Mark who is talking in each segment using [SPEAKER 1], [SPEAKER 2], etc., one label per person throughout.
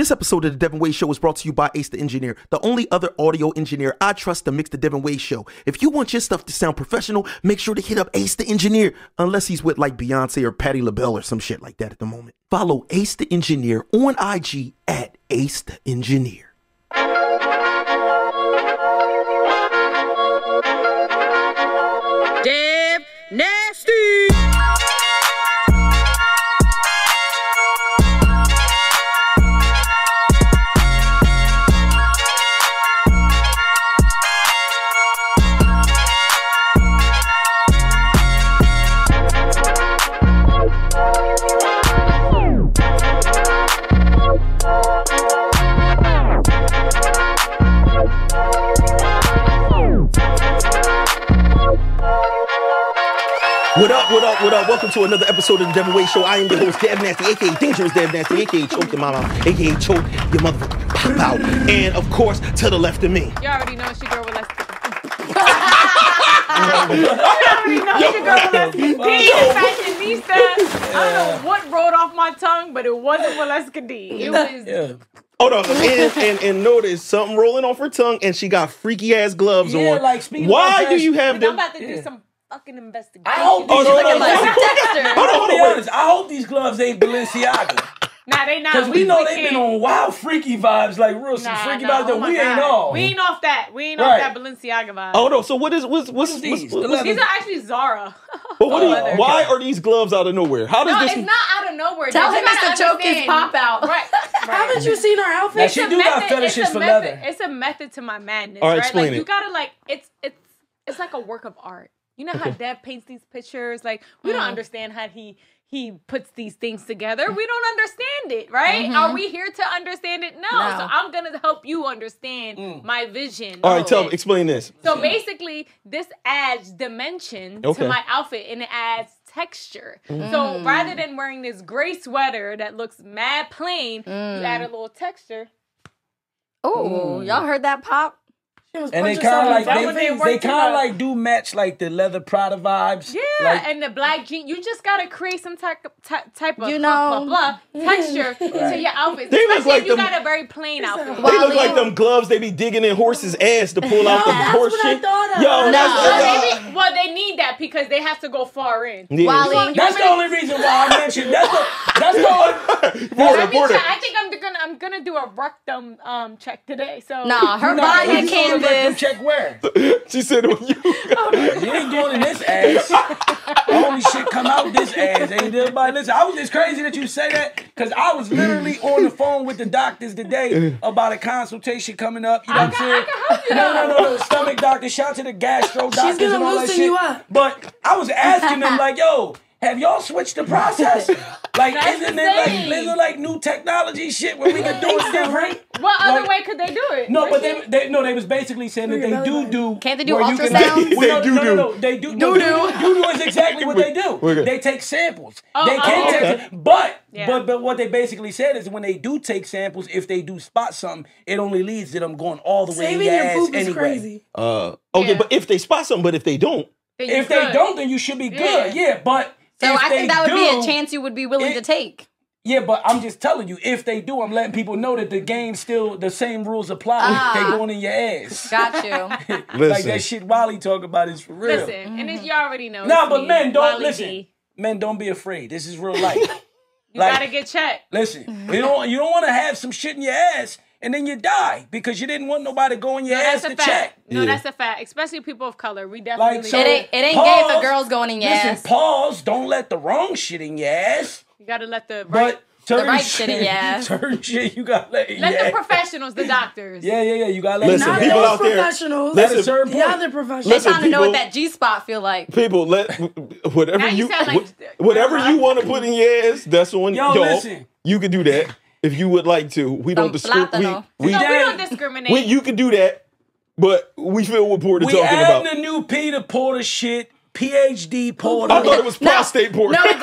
[SPEAKER 1] This episode of the Devinwade Show is brought to you by Ace the Engineer, the only other audio engineer I trust to mix the Devinwade Show. If you want your stuff to sound professional, make sure to hit up Ace the Engineer, unless he's with like Beyonce or Patti LaBelle or some shit like that at the moment. Follow Ace the Engineer on IG at Ace the Engineer.
[SPEAKER 2] Dev Nasty.
[SPEAKER 1] What up, what up, what up? Welcome to another episode of the Devinwade Show. I am the host, Dev Nasty, aka Dangerous Dev Nasty, aka Choke your mama, aka Choke your motherfucker pop out. And of course, to the left of me.
[SPEAKER 2] You already know it's your girl with less. You already know it's your girl with less. Fashionista. I don't know what rolled off my tongue, but it wasn't Walesca D. It was.
[SPEAKER 1] Yeah. Hold on, and notice something rolling off her tongue, and she got freaky ass gloves on.
[SPEAKER 3] Like,
[SPEAKER 1] why do you have them?
[SPEAKER 2] I'm about to do some fucking investigation.
[SPEAKER 3] I hope these I hope these gloves ain't Balenciaga.
[SPEAKER 2] Nah, they not.
[SPEAKER 3] Because we know they've been on wild freaky vibes, like real some freaky vibes that we ain't on.
[SPEAKER 2] We ain't off that. We ain't off that Balenciaga vibe.
[SPEAKER 1] Oh no, so what's
[SPEAKER 2] these? These are actually Zara.
[SPEAKER 1] But why are these gloves out of nowhere? How does this?
[SPEAKER 2] It's not out of nowhere.
[SPEAKER 4] Tell him it's the choke his pop out.
[SPEAKER 2] Right.
[SPEAKER 4] Haven't you seen our outfit?
[SPEAKER 3] Now, she do got fetishes for leather.
[SPEAKER 2] It's a method to my madness.
[SPEAKER 1] All right,
[SPEAKER 2] right?
[SPEAKER 1] explain
[SPEAKER 2] like,
[SPEAKER 1] it.
[SPEAKER 2] You gotta like it's like a work of art. You know how Dev paints these pictures? Like, we don't understand how he puts these things together. We don't understand it, right? Are we here to understand it? No. So I'm gonna help you understand my vision.
[SPEAKER 1] All right, explain this.
[SPEAKER 2] So basically, this adds dimension to my outfit and it adds texture. So rather than wearing this gray sweater that looks mad plain, you add a little texture.
[SPEAKER 4] Oh, y'all heard that pop?
[SPEAKER 3] And they kind of like they kind of like do match like the leather Prada vibes.
[SPEAKER 2] Yeah,
[SPEAKER 3] like,
[SPEAKER 2] and the black jeans. You just gotta create some type of texture to your outfit. Especially if you got a very plain outfit.
[SPEAKER 1] They look like them gloves they be digging in horses' ass to pull out the horse shit.
[SPEAKER 2] Well, they need that because they have to go far in.
[SPEAKER 1] Yeah.
[SPEAKER 3] That's the only reason why I mentioned. That's the only.
[SPEAKER 1] Porta.
[SPEAKER 2] I think I'm gonna do a rectum check today. So
[SPEAKER 4] nah, her body canvas.
[SPEAKER 3] Check where?
[SPEAKER 1] She said on you.
[SPEAKER 3] You ain't doing in this ass. Only shit come out this ass. Ain't everybody listen? I was just crazy that you say that because I was literally on the phone with the doctors today about a consultation coming up. You know what I'm saying?
[SPEAKER 2] I can help you.
[SPEAKER 3] No. Stomach doctor. Shout to the gastro doctors.
[SPEAKER 4] She's gonna
[SPEAKER 3] and all that
[SPEAKER 4] loosen
[SPEAKER 3] shit.
[SPEAKER 4] you up.
[SPEAKER 3] But I was asking them like, yo, have y'all switched the process? Like, isn't it like new technology shit where we can do it different?
[SPEAKER 2] What other way could they do it?
[SPEAKER 3] No, but they was basically saying that they do.
[SPEAKER 4] Can't they do ultrasound?
[SPEAKER 3] No, they do. Do is exactly what they do. They take samples. They can take, but what they basically said is when they do take samples, if they do spot something, it only leads to them going all the way in your ass anyway.
[SPEAKER 4] Crazy.
[SPEAKER 1] Okay, but if they spot something, but if they don't,
[SPEAKER 3] then you should be good. Yeah, but.
[SPEAKER 4] So I think that would be a chance you would be willing to take.
[SPEAKER 3] Yeah, but I'm just telling you, if they do, I'm letting people know that the game still, the same rules apply. They going in your ass.
[SPEAKER 4] Got you.
[SPEAKER 3] Like that shit Wally talk about is for real.
[SPEAKER 2] Listen, and you already know.
[SPEAKER 3] Nah, but men, don't
[SPEAKER 2] Wally
[SPEAKER 3] listen.
[SPEAKER 2] D.
[SPEAKER 3] Men, don't be afraid. This is real life.
[SPEAKER 2] You gotta get checked.
[SPEAKER 3] Listen, you don't want to have some shit in your ass and then you die because you didn't want nobody to go in your ass to check.
[SPEAKER 2] No, that's a fact. Especially people of color. We definitely.
[SPEAKER 3] Like, so,
[SPEAKER 4] it ain't gay for girls going in your ass.
[SPEAKER 3] Listen, pause. Don't let the wrong shit in your ass.
[SPEAKER 2] You gotta let the
[SPEAKER 4] right shit in your ass.
[SPEAKER 3] Certain shit you gotta let in your ass.
[SPEAKER 2] Let the professionals, the doctors.
[SPEAKER 3] Yeah. You gotta let
[SPEAKER 1] listen, people out there.
[SPEAKER 4] Professionals.
[SPEAKER 3] Let a certain point.
[SPEAKER 4] The other professionals. They're trying to know what that G-spot feel like.
[SPEAKER 1] People, whatever you want to put in your ass, that's on y'all.
[SPEAKER 3] Listen.
[SPEAKER 1] You can do that if you would like to. We don't discriminate.
[SPEAKER 2] We don't discriminate.
[SPEAKER 1] You can do that, but we feel what Porta talking about.
[SPEAKER 3] We adding the new Peter Porter shit. PhD Porter.
[SPEAKER 1] I thought it was prostate Porter.
[SPEAKER 4] No,
[SPEAKER 3] I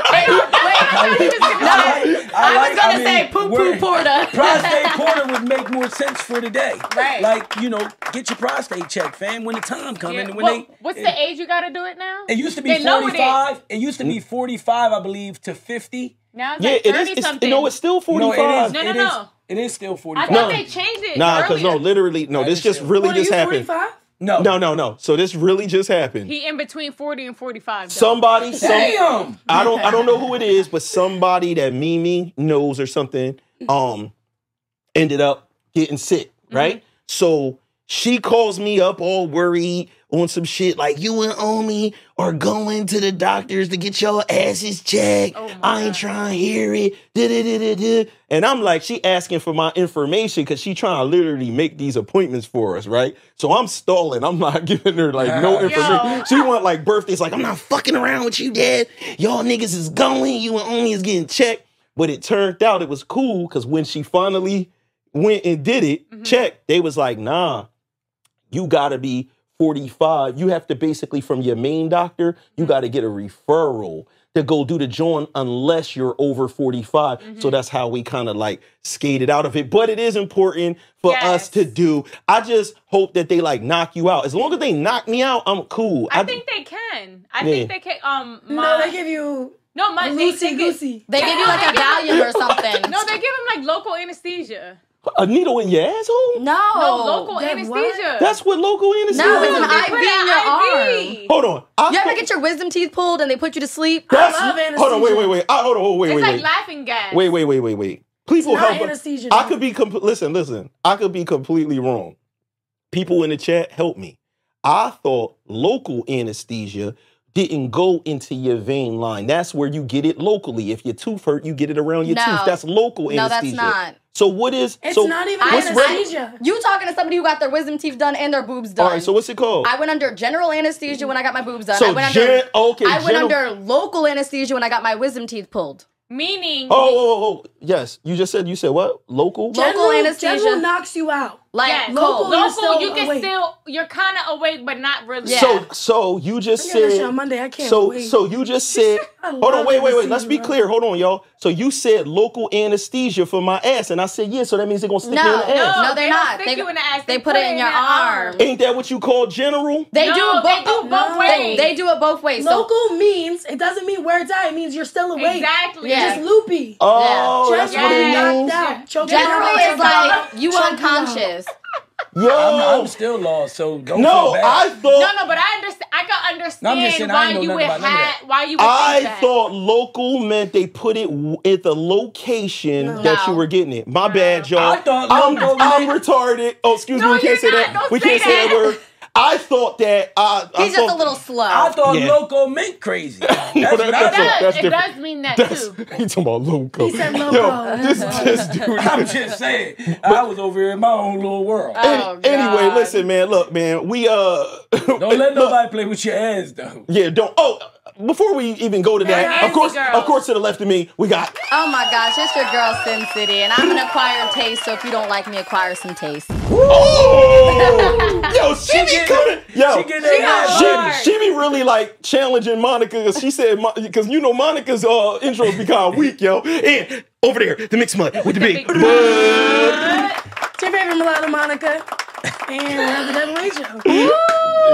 [SPEAKER 4] I was gonna say poo-poo Porta.
[SPEAKER 3] Prostate Porta would make more sense for today.
[SPEAKER 2] Right.
[SPEAKER 3] Like, you know, get your prostate checked, fam, when the time comes.
[SPEAKER 2] Yeah. What's the age you gotta do it now?
[SPEAKER 3] It used to be 45. It used to be 45, I believe, to 50.
[SPEAKER 2] Now it's like 30 something.
[SPEAKER 1] No, it's still 45.
[SPEAKER 2] No.
[SPEAKER 3] It is still 45.
[SPEAKER 2] I thought they changed it.
[SPEAKER 1] Nah, because this just really just happened.
[SPEAKER 5] 45?
[SPEAKER 1] No. So this really just happened.
[SPEAKER 2] He in between 40 and 45.
[SPEAKER 1] Somebody,
[SPEAKER 3] Damn.
[SPEAKER 1] I don't know who it is, but somebody that Mimi knows or something, ended up getting sick, right? So she calls me up all worried on some shit like, you and Omi are going to the doctors to get your asses checked. I ain't trying to hear it. And I'm like, she asking for my information because she trying to literally make these appointments for us, right? So I'm stalling. I'm not giving her like no information. She want like birthdays. Like, I'm not fucking around with you, Dad. Y'all niggas is going. You and Omi is getting checked. But it turned out it was cool because when she finally went and did it, checked, they was like, nah, you gotta be 45. You have to basically, from your main doctor, you got to get a referral to go do the joint unless you're over 45. So that's how we kind of like skated out of it. But it is important for us to do. I just hope that they like knock you out. As long as they knock me out, I'm cool.
[SPEAKER 2] I think they can. I think they can.
[SPEAKER 5] No, they give you...
[SPEAKER 2] No, my
[SPEAKER 5] Loosey-goosey.
[SPEAKER 4] They give you like a Valium or something.
[SPEAKER 2] No, they give them like local anesthesia.
[SPEAKER 1] A needle in your asshole?
[SPEAKER 2] No, local anesthesia.
[SPEAKER 1] That's what local anesthesia
[SPEAKER 4] No, it's
[SPEAKER 1] is.
[SPEAKER 4] an IV in your arm.
[SPEAKER 1] Hold on.
[SPEAKER 4] You ever get your wisdom teeth pulled and they put you to sleep?
[SPEAKER 1] That's,
[SPEAKER 5] I love anesthesia.
[SPEAKER 1] hold on, wait.
[SPEAKER 2] It's like laughing gas.
[SPEAKER 1] Wait. People
[SPEAKER 5] It's not
[SPEAKER 1] help.
[SPEAKER 5] anesthesia,
[SPEAKER 1] I
[SPEAKER 5] though.
[SPEAKER 1] could be listen. I could be completely wrong. People in the chat, help me. I thought local anesthesia didn't go into your vein line. That's where you get it locally. If your tooth hurt, you get it around your tooth. That's local anesthesia.
[SPEAKER 4] No, that's not.
[SPEAKER 1] So what is?
[SPEAKER 5] It's
[SPEAKER 1] so
[SPEAKER 5] not even
[SPEAKER 1] what's
[SPEAKER 5] anesthesia.
[SPEAKER 4] You talking to somebody who got their wisdom teeth done and their boobs done.
[SPEAKER 1] All right, so what's it called?
[SPEAKER 4] I went under general anesthesia when I got my boobs done.
[SPEAKER 1] So
[SPEAKER 4] I went under local anesthesia when I got my wisdom teeth pulled.
[SPEAKER 2] Meaning.
[SPEAKER 1] Oh, yes. You said what? Local?
[SPEAKER 4] Local anesthesia.
[SPEAKER 5] General knocks you out.
[SPEAKER 4] Like
[SPEAKER 5] local,
[SPEAKER 2] Local, you can
[SPEAKER 5] awake.
[SPEAKER 2] you're kind of awake, but not really.
[SPEAKER 4] Yeah.
[SPEAKER 1] So you just
[SPEAKER 5] I got that shit
[SPEAKER 1] said.
[SPEAKER 5] on Monday. I can't
[SPEAKER 1] So
[SPEAKER 5] wait.
[SPEAKER 1] you just said.
[SPEAKER 5] I
[SPEAKER 1] Hold on,
[SPEAKER 5] love
[SPEAKER 1] wait.
[SPEAKER 5] anesthesia,
[SPEAKER 1] Let's be
[SPEAKER 5] bro.
[SPEAKER 1] clear. Hold on, y'all. So you said local anesthesia for my ass, and I said yeah. So that means they're gonna stick me in the ass.
[SPEAKER 4] No, they're
[SPEAKER 2] they
[SPEAKER 4] not.
[SPEAKER 2] don't stick you in the ass.
[SPEAKER 4] They put it in your arm.
[SPEAKER 1] Ain't that what you call general?
[SPEAKER 4] They do
[SPEAKER 2] They do both ways.
[SPEAKER 4] They do it both ways.
[SPEAKER 5] Local means, it doesn't mean where it's at. It means you're still awake.
[SPEAKER 2] Exactly.
[SPEAKER 5] You're just loopy.
[SPEAKER 1] Oh,
[SPEAKER 5] Just
[SPEAKER 1] that's what it means.
[SPEAKER 5] knocked out. Choking
[SPEAKER 4] General
[SPEAKER 5] out.
[SPEAKER 4] is like you
[SPEAKER 5] Choking
[SPEAKER 4] unconscious.
[SPEAKER 1] Yo,
[SPEAKER 3] I'm still lost, so don't
[SPEAKER 1] no,
[SPEAKER 3] feel bad.
[SPEAKER 1] I thought.
[SPEAKER 2] No, but I understand. I can understand
[SPEAKER 3] I'm just saying, I
[SPEAKER 2] why
[SPEAKER 3] ain't know
[SPEAKER 2] you
[SPEAKER 3] nothing
[SPEAKER 2] would
[SPEAKER 3] about none of that.
[SPEAKER 2] why you would think
[SPEAKER 1] I
[SPEAKER 2] that.
[SPEAKER 1] thought local meant they put it at the location that you were getting it. My bad, y'all.
[SPEAKER 3] I thought
[SPEAKER 1] I'm
[SPEAKER 3] local
[SPEAKER 1] retarded. Oh, excuse me.
[SPEAKER 2] No,
[SPEAKER 1] We can't say
[SPEAKER 2] you're
[SPEAKER 1] that.
[SPEAKER 2] not. Don't
[SPEAKER 1] We can't
[SPEAKER 2] say
[SPEAKER 1] say that word. I thought that.
[SPEAKER 4] He's just a little slow.
[SPEAKER 3] I thought
[SPEAKER 1] Yeah.
[SPEAKER 3] loco meant crazy. That's
[SPEAKER 1] No,
[SPEAKER 3] not
[SPEAKER 1] that's
[SPEAKER 2] It
[SPEAKER 1] different.
[SPEAKER 2] does mean that
[SPEAKER 1] That's,
[SPEAKER 2] too.
[SPEAKER 1] he talking about loco.
[SPEAKER 5] He said loco.
[SPEAKER 1] Yo, this dude.
[SPEAKER 3] I'm just saying. I was over here in my own little world.
[SPEAKER 2] Oh,
[SPEAKER 1] Anyway,
[SPEAKER 2] God.
[SPEAKER 1] listen, man. Look, man. We
[SPEAKER 3] Don't let nobody play with your ass, though.
[SPEAKER 1] Yeah, don't. Oh, before we even go to that,
[SPEAKER 2] Nasty
[SPEAKER 1] of course, to the left of me, we got.
[SPEAKER 4] Oh my gosh, it's your girl Sin City, and I'm an acquired taste. So if you don't like me, acquire some taste.
[SPEAKER 1] Oh, yo, she be coming. Yo,
[SPEAKER 3] She get that
[SPEAKER 1] she be really like challenging Monica because she said because you know Monica's intros be kind of weak, yo. And over there, the mixed mud with the big bud.
[SPEAKER 5] It's your favorite mulatto, Monica. And we're at the Devinwade Show.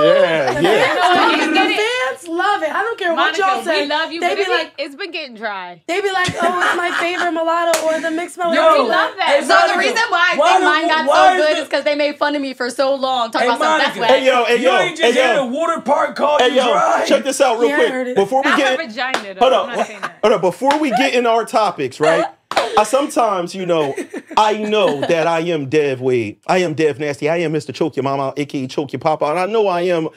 [SPEAKER 1] Yeah.
[SPEAKER 5] The fans love it. I don't care what y'all
[SPEAKER 2] Monica,
[SPEAKER 5] say.
[SPEAKER 2] we love you.
[SPEAKER 5] They
[SPEAKER 2] But
[SPEAKER 5] be like,
[SPEAKER 2] it's been getting dry.
[SPEAKER 5] oh, it's my favorite mulatto or the mixed mulatto.
[SPEAKER 3] Yo,
[SPEAKER 2] We love that.
[SPEAKER 3] Hey,
[SPEAKER 4] So
[SPEAKER 3] Monica,
[SPEAKER 4] the reason why I
[SPEAKER 3] why
[SPEAKER 4] think
[SPEAKER 3] do-
[SPEAKER 4] mine got
[SPEAKER 3] why
[SPEAKER 4] so
[SPEAKER 3] is
[SPEAKER 4] good
[SPEAKER 3] the-
[SPEAKER 4] is because they made fun of me for so long. Talking
[SPEAKER 3] Hey,
[SPEAKER 4] about something that's
[SPEAKER 3] Monica.
[SPEAKER 4] wet.
[SPEAKER 1] Hey,
[SPEAKER 3] You ain't just had a water park call you dry.
[SPEAKER 1] check this out real
[SPEAKER 5] Yeah, I heard
[SPEAKER 1] quick.
[SPEAKER 5] it.
[SPEAKER 1] Before we
[SPEAKER 2] Not her
[SPEAKER 1] get
[SPEAKER 2] vagina, though.
[SPEAKER 1] hold
[SPEAKER 2] I'm not
[SPEAKER 1] up,
[SPEAKER 2] saying that.
[SPEAKER 1] hold up. Before we get in our topics, right? Sometimes, I know that I am Dev Wade. I am Dev Nasty. I am Mr. Choke Your Mama, aka Choke Your Papa, and I know I am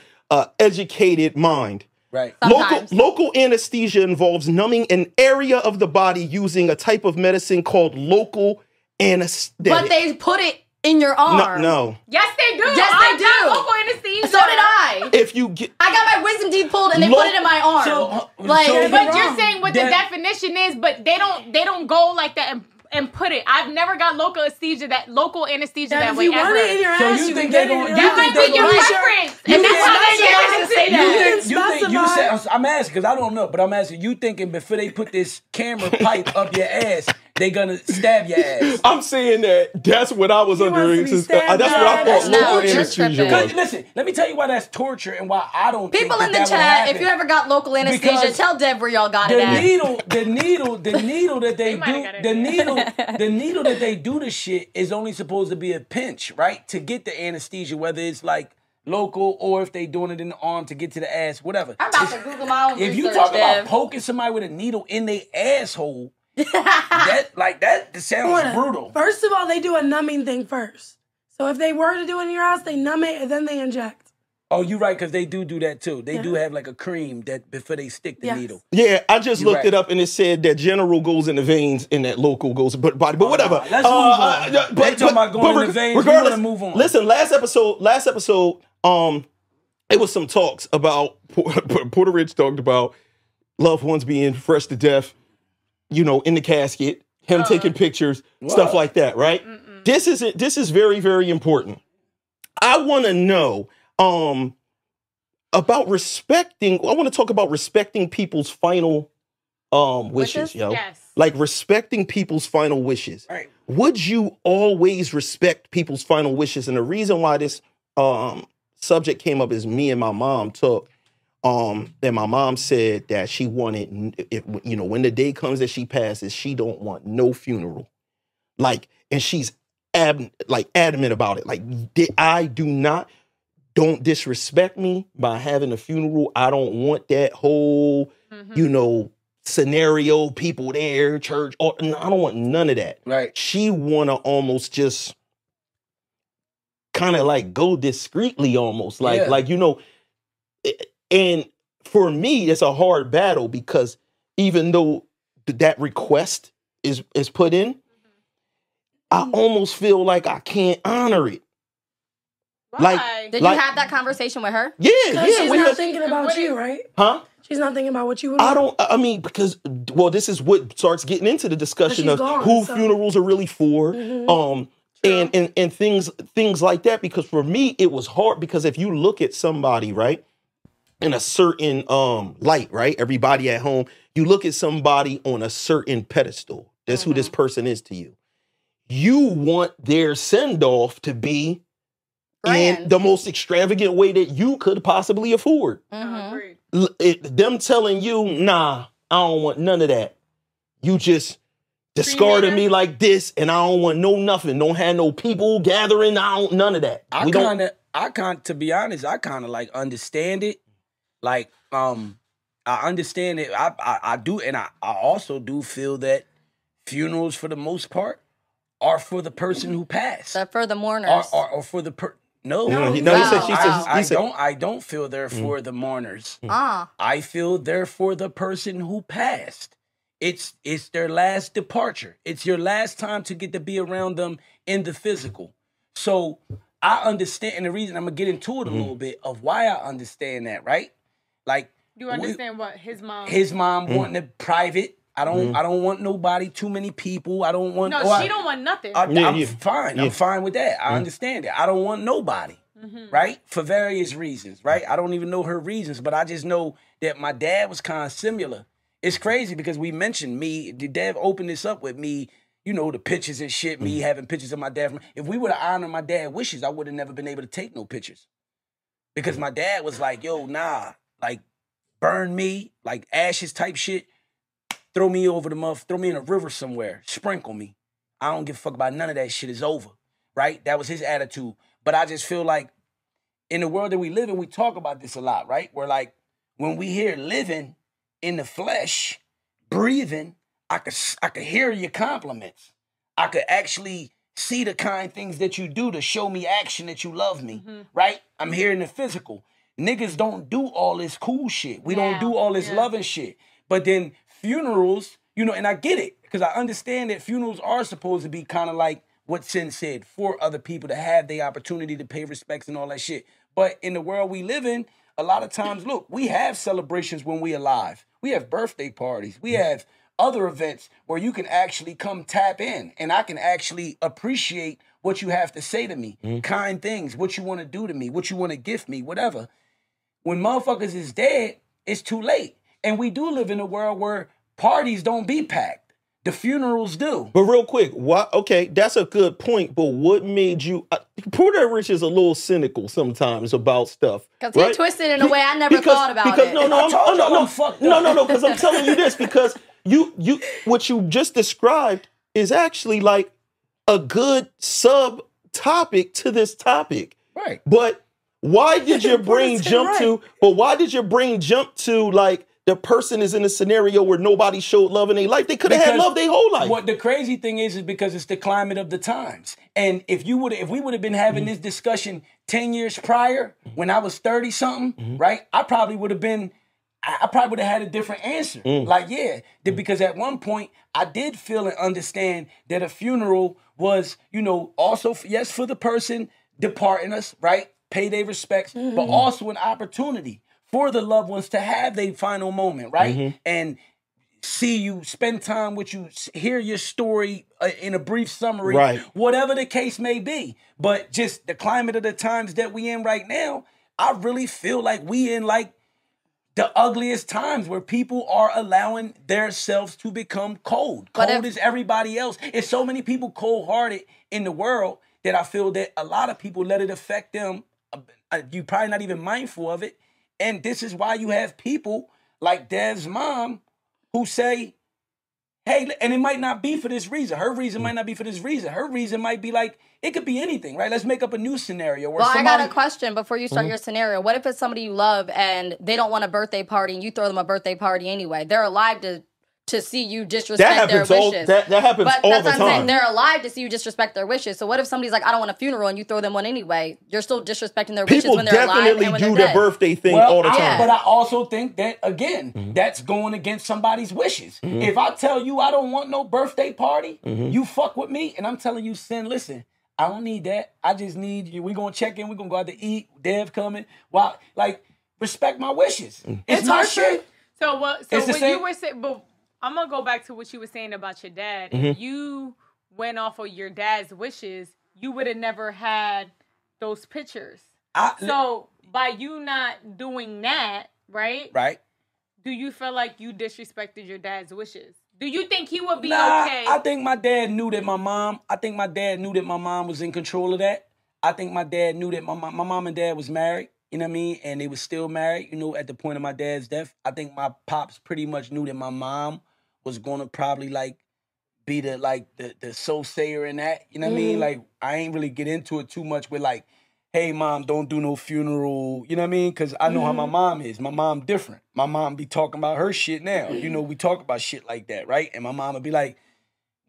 [SPEAKER 1] educated mind.
[SPEAKER 3] Right.
[SPEAKER 4] Sometimes.
[SPEAKER 1] Local anesthesia involves numbing an area of the body using a type of medicine called local anesthetic.
[SPEAKER 4] But they put it in your arm.
[SPEAKER 1] No.
[SPEAKER 2] Yes, they do.
[SPEAKER 4] Yes,
[SPEAKER 2] I
[SPEAKER 4] they
[SPEAKER 2] got
[SPEAKER 4] do.
[SPEAKER 2] local anesthesia.
[SPEAKER 4] So did I.
[SPEAKER 1] If you get
[SPEAKER 4] I got my wisdom teeth pulled and they put it in my arm.
[SPEAKER 3] So-
[SPEAKER 2] But you're saying what the
[SPEAKER 3] That-
[SPEAKER 2] definition is, but they don't go like that and put it. I've never got local anesthesia that
[SPEAKER 5] If
[SPEAKER 2] way
[SPEAKER 5] you want
[SPEAKER 2] ever.
[SPEAKER 5] it in your
[SPEAKER 3] So
[SPEAKER 5] ass,
[SPEAKER 3] you
[SPEAKER 5] you
[SPEAKER 3] think
[SPEAKER 5] can
[SPEAKER 3] they
[SPEAKER 5] get it
[SPEAKER 3] gonna-
[SPEAKER 5] in
[SPEAKER 3] you
[SPEAKER 5] your
[SPEAKER 2] That
[SPEAKER 3] think
[SPEAKER 5] ass.
[SPEAKER 2] might be your
[SPEAKER 3] You
[SPEAKER 2] preference,
[SPEAKER 3] you
[SPEAKER 2] and that's
[SPEAKER 3] think-
[SPEAKER 2] how they
[SPEAKER 4] You
[SPEAKER 2] get
[SPEAKER 4] can
[SPEAKER 2] it.
[SPEAKER 4] say
[SPEAKER 3] You
[SPEAKER 4] that.
[SPEAKER 3] think you said, I'm asking because I don't know, but I'm asking, you thinking before they put this camera pipe up your ass, they gonna stab your ass.
[SPEAKER 1] I'm saying that's what I was under. That's what I thought local anesthesia was.
[SPEAKER 3] Listen, let me tell you why that's torture and why I don't think
[SPEAKER 4] People in the chat, if you ever got local anesthesia, tell Dev where y'all got it at.
[SPEAKER 3] The needle that they do, the needle that they do the shit is only supposed to be a pinch, right? To get the anesthesia, whether it's like local or if they doing it in the arm to get to the ass, whatever.
[SPEAKER 4] I'm about to Google my own
[SPEAKER 3] If you talk about poking somebody with a needle in their asshole, that sounds brutal.
[SPEAKER 5] First of all, they do a numbing thing first. So if they were to do it in your house, they numb it and then they inject.
[SPEAKER 3] Oh, you're right, because they do that too. They do have like a cream that before they stick the needle.
[SPEAKER 1] Yeah, I just looked it up and it said that general goes in the veins and that local goes in the body. But whatever.
[SPEAKER 3] Let's move on. They talking about going in the veins. We're gonna move on.
[SPEAKER 1] Listen, last episode, it was some talks about Porta Rich talked about loved ones being fresh to death, you know, in the casket, him taking pictures, stuff like that, right? This is very, very important. I want to know about respecting. I want to talk about respecting people's final wishes, yo.
[SPEAKER 2] Yes.
[SPEAKER 1] Like respecting people's final wishes.
[SPEAKER 3] Right.
[SPEAKER 1] Would you always respect people's final wishes? And the reason why this subject came up is me and my mom talked. And my mom said that she wanted, you know, when the day comes that she passes, she don't want no funeral. Like, and she's adamant about it. Like, don't disrespect me by having a funeral. I don't want that whole, you know, scenario, people there, church. I don't want none of that.
[SPEAKER 3] Right.
[SPEAKER 1] She want to almost just kind of like go discreetly almost. Like, you know, and for me, it's a hard battle because even though that request is put in, I almost feel like I can't honor it.
[SPEAKER 2] Why?
[SPEAKER 4] Did you have that conversation with her?
[SPEAKER 1] Yeah.
[SPEAKER 5] She's not thinking about you, right?
[SPEAKER 1] Huh?
[SPEAKER 5] She's not thinking about what you would
[SPEAKER 1] I mean, because, well, this is what starts getting into the discussion of who funerals are really for. And things like that. Because for me, it was hard because if you look at somebody, right, in a certain light, right? Everybody at home, you look at somebody on a certain pedestal. That's who this person is to you. You want their send-off to be in the most extravagant way that you could possibly afford. Them telling you, nah, I don't want none of that. You just discarded me like this, and I don't want nothing. Don't have no people gathering. None of that.
[SPEAKER 3] To be honest, I kind of like understand it. Like, I understand it. I do, and I also do feel that funerals, for the most part, are for the person who passed.
[SPEAKER 4] They're for the mourners.
[SPEAKER 3] Or for the No, I don't feel they're for the mourners. I feel they're for the person who passed. It's their last departure. It's your last time to get to be around them in the physical. So I understand, and the reason I'm gonna get into it a little bit of why I understand that, right? Like,
[SPEAKER 2] you understand what his mom
[SPEAKER 3] wanting it private. I don't want nobody, too many people. I don't want.
[SPEAKER 2] No, she don't want nothing.
[SPEAKER 3] I'm fine. I'm fine with that. I understand it. I don't want nobody, right? For various reasons, right? I don't even know her reasons, but I just know that my dad was kind of similar. It's crazy because we mentioned me. The dad opened this up with me. You know, the pictures and shit. Me having pictures of my dad. If we would have honored my dad's wishes, I would have never been able to take no pictures because my dad was like, "Yo, nah, like burn me, like ashes type shit." Throw me over the muff, throw me in a river somewhere, sprinkle me. I don't give a fuck about none of that shit. Is over, right? That was his attitude. But I just feel like in the world that we live in, we talk about this a lot, right? We're like, when we hear living in the flesh, breathing, I could hear your compliments. I could actually see the kind things that you do to show me action that you love me, right? I'm hearing the physical. Niggas don't do all this cool shit. We don't do all this loving shit. But then funerals, you know, and I get it, because I understand that funerals are supposed to be kind of like what Sin said, for other people to have the opportunity to pay respects and all that shit. But in the world we live in, a lot of times, look, we have celebrations when we're alive. We have birthday parties. We have other events where you can actually come tap in, and I can actually appreciate what you have to say to me, kind things, what you want to do to me, what you want to gift me, whatever. When motherfuckers is dead, it's too late. And we do live in a world where parties don't be packed. the funerals do.
[SPEAKER 6] But real quick, okay, that's a good point. But what made you? Porta Rich is a little cynical sometimes about stuff.
[SPEAKER 4] Because he twisted in a way I never thought about it.
[SPEAKER 6] No, because I'm telling you this, because you what you just described is actually like a good subtopic to this topic.
[SPEAKER 3] Right.
[SPEAKER 6] But why did your brain jump to? But why did your brain jump to like? The person is in a scenario where nobody showed love in their life. They could have had love their whole life.
[SPEAKER 3] What the crazy thing is because it's the climate of the times. And if we would have been having this discussion 10 years prior, when I was 30 something, right? I probably would have had a different answer. Like, because at one point I did feel and understand that a funeral was, also yes, for the person departing us, right? Pay their respects, but also an opportunity for the loved ones to have their final moment, right? And see you, spend time with you, hear your story in a brief summary, whatever the case may be. But just the climate of the times that we in right now, I really feel like we in like the ugliest times where people are allowing themselves to become cold. Cold as everybody else. It's so many people cold-hearted in the world that I feel that a lot of people let it affect them. You're probably not even mindful of it. And this is why you have people like Dev's mom who say, hey, and it might not be for this reason. Her reason might not be for this reason. Her reason might be like, it could be anything, right? Let's make up a new scenario. Where
[SPEAKER 4] I got a question before you start your scenario. What if it's somebody you love and they don't want a birthday party and you throw them a birthday party anyway? They're alive to see you disrespect their wishes.
[SPEAKER 6] That happens all the time.
[SPEAKER 4] Saying. They're alive to see you disrespect their wishes. So what if somebody's like, I don't want a funeral, and you throw them one anyway? You're still disrespecting their wishes when they're alive and when they're dead.
[SPEAKER 6] People definitely do the birthday thing all the time.
[SPEAKER 3] But I also think that, again, that's going against somebody's wishes. If I tell you I don't want no birthday party, you fuck with me, and I'm telling you, Sin, listen, I don't need that. I just need you. We're going to check in. We're going to go out to eat. Dev coming. Wow, like, respect my wishes. It's my shit.
[SPEAKER 2] So what you were saying, but I'm going to go back to what you were saying about your dad. If you went off of your dad's wishes, you would have never had those pictures. So by you not doing that, right?
[SPEAKER 3] Right.
[SPEAKER 2] Do you feel like you disrespected your dad's wishes? Do you think he would be okay?
[SPEAKER 3] I think my dad knew that my mom was in control of that. I think my dad knew that my mom and dad was married. You know what I mean? And they were still married, at the point of my dad's death. I think my pops pretty much knew that my mom was going to probably, like, be the soul sayer in that. You know what I mean? Like, I ain't really get into it too much with, like, hey, mom, don't do no funeral. You know what I mean? Because I know how my mom is. My mom different. My mom be talking about her shit now. We talk about shit like that, right? And my mom would be like,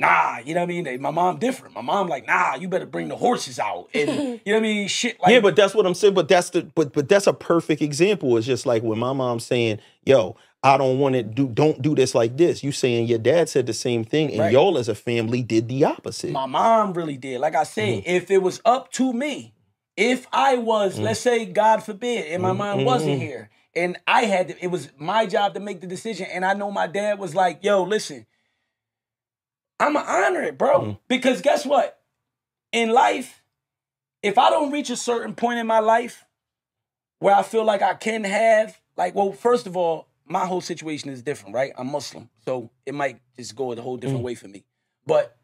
[SPEAKER 3] nah, you know what I mean? My mom different. My mom like, nah, you better bring the horses out. And you know what I mean? Shit like
[SPEAKER 6] but that's what I'm saying. But that's a perfect example. It's just like when my mom's saying, yo, I don't want to don't do this like this. You saying your dad said the same thing, and y'all as a family did the opposite.
[SPEAKER 3] My mom really did. Like I said, if it was up to me, if I was, let's say, God forbid, and my mom wasn't here, and I had to, it was my job to make the decision, and I know my dad was like, yo, listen, I'ma honor it, bro. Because guess what? In life, if I don't reach a certain point in my life where I feel like I can have, like, well, first of all, my whole situation is different, right? I'm Muslim, so it might just go a whole different way for me. But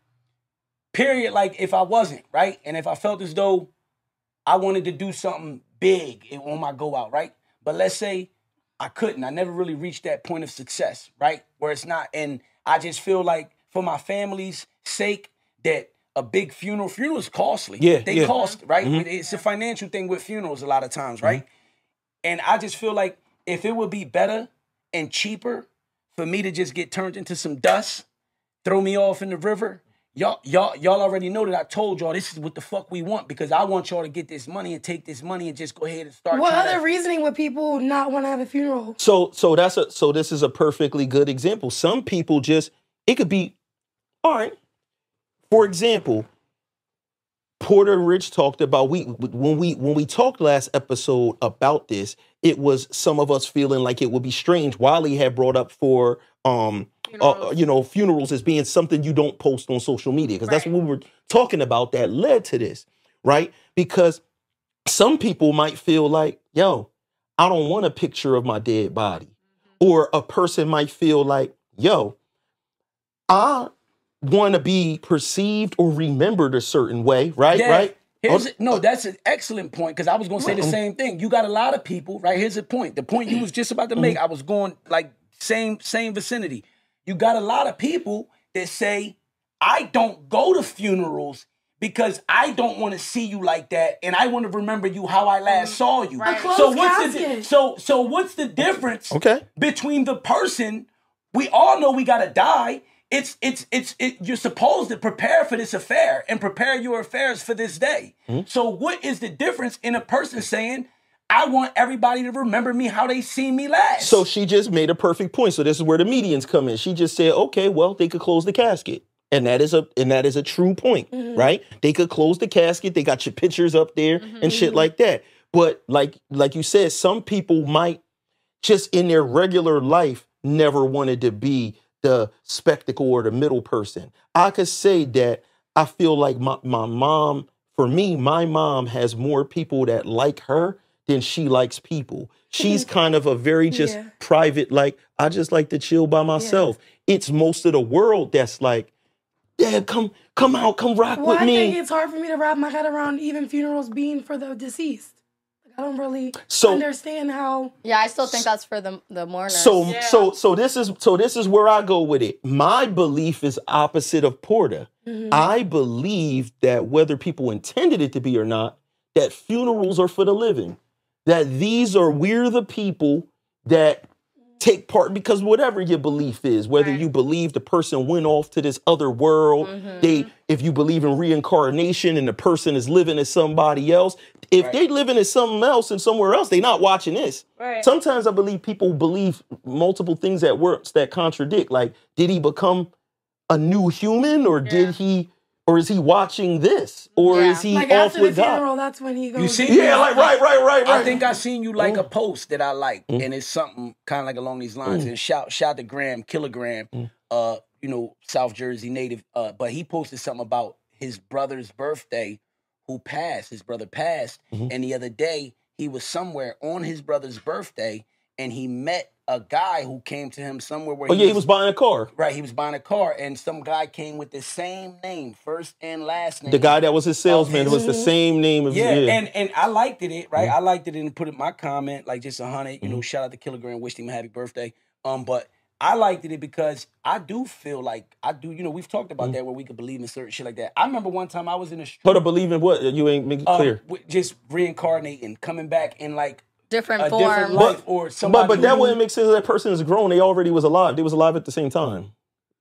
[SPEAKER 3] period, like, if I wasn't, right? And if I felt as though I wanted to do something big on my go out, right? But let's say I couldn't. I never really reached that point of success, right? Where it's not, and I just feel like for my family's sake that a big funeral is costly. They cost, right? It's a financial thing with funerals a lot of times, right? And I just feel like if it would be better and cheaper for me to just get turned into some dust, throw me off in the river, y'all already know that I told y'all this is what the fuck we want, because I want y'all to get this money and take this money and just go ahead and start.
[SPEAKER 5] What other reasoning would people not want to have a funeral?
[SPEAKER 6] So this is a perfectly good example. Some people just, it could be, all right. For example, Porta Rich talked about, when we talked last episode about this, it was some of us feeling like it would be strange. Wiley had brought up for funerals as being something you don't post on social media, because that's what we were talking about that led to this, right? Because some people might feel like, yo, I don't want a picture of my dead body. Or a person might feel like, yo, I want to be perceived or remembered a certain way, right?
[SPEAKER 3] Yeah.
[SPEAKER 6] Right?
[SPEAKER 3] No, that's an excellent point, because I was going to say the same thing. You got a lot of people, right? Here's the point. The point you was just about to make, I was going like same vicinity. You got a lot of people that say, I don't go to funerals because I don't want to see you like that, and I want to remember you how I last saw you.
[SPEAKER 5] Right.
[SPEAKER 3] So what's the difference between the person? We all know we gotta die. You're supposed to prepare for this affair and prepare your affairs for this day. So what is the difference in a person saying, I want everybody to remember me how they seen me last?
[SPEAKER 6] So she just made a perfect point. So this is where the medians come in. She just said, okay, well, they could close the casket. And that is a true point, right? They could close the casket. They got your pictures up there and shit like that. But like you said, some people might just in their regular life never wanted to be the spectacle or the middle person. I could say that I feel like my mom, for me, my mom has more people that like her than she likes people. She's kind of a very just private, like, I just like to chill by myself. It's most of the world that's like, yeah, come out, come rock with me.
[SPEAKER 5] I think it's hard for me to wrap my head around even funerals being for the deceased. I don't really understand how.
[SPEAKER 4] Yeah, I still think that's for the mourners.
[SPEAKER 6] So this is where I go with it. My belief is opposite of Porta. I believe that whether people intended it to be or not, that funerals are for the living. That we're the people that take part, because whatever your belief is, whether you believe the person went off to this other world, if you believe in reincarnation and the person is living as somebody else, if they living as something else and somewhere else, they not watching this. Sometimes I believe people believe multiple things at once that contradict. Like, did he become a new human, or did he? Or is he watching this? Or is he
[SPEAKER 5] like
[SPEAKER 6] off
[SPEAKER 5] after
[SPEAKER 6] with
[SPEAKER 5] the
[SPEAKER 6] God?
[SPEAKER 5] funeral, that's when he goes.
[SPEAKER 3] You see?
[SPEAKER 6] Like right.
[SPEAKER 3] I think I seen you like a post that I like, and it's something kind of like along these lines. And shout to Graham, Kilogram, South Jersey native. But he posted something about his brother's birthday, who passed. His brother passed, and the other day he was somewhere on his brother's birthday, and he met a guy who came to him somewhere where
[SPEAKER 6] he was buying a car.
[SPEAKER 3] Right, he was buying a car, and some guy came with the same name, first and last name.
[SPEAKER 6] The guy that was his salesman was the same name of
[SPEAKER 3] and I liked it, right? I liked it and put it in my comment, like just 100, shout out to Kilogram, wished him a happy birthday. But I liked it because I do feel like we've talked about that where we could believe in certain shit like that. I remember one time I was in a street.
[SPEAKER 6] But believe in what? You ain't make it clear.
[SPEAKER 3] Just reincarnating, coming back in like
[SPEAKER 4] different form.
[SPEAKER 3] Or somebody.
[SPEAKER 6] But that wouldn't make sense. That person is grown. They already was alive. They was alive at the same time.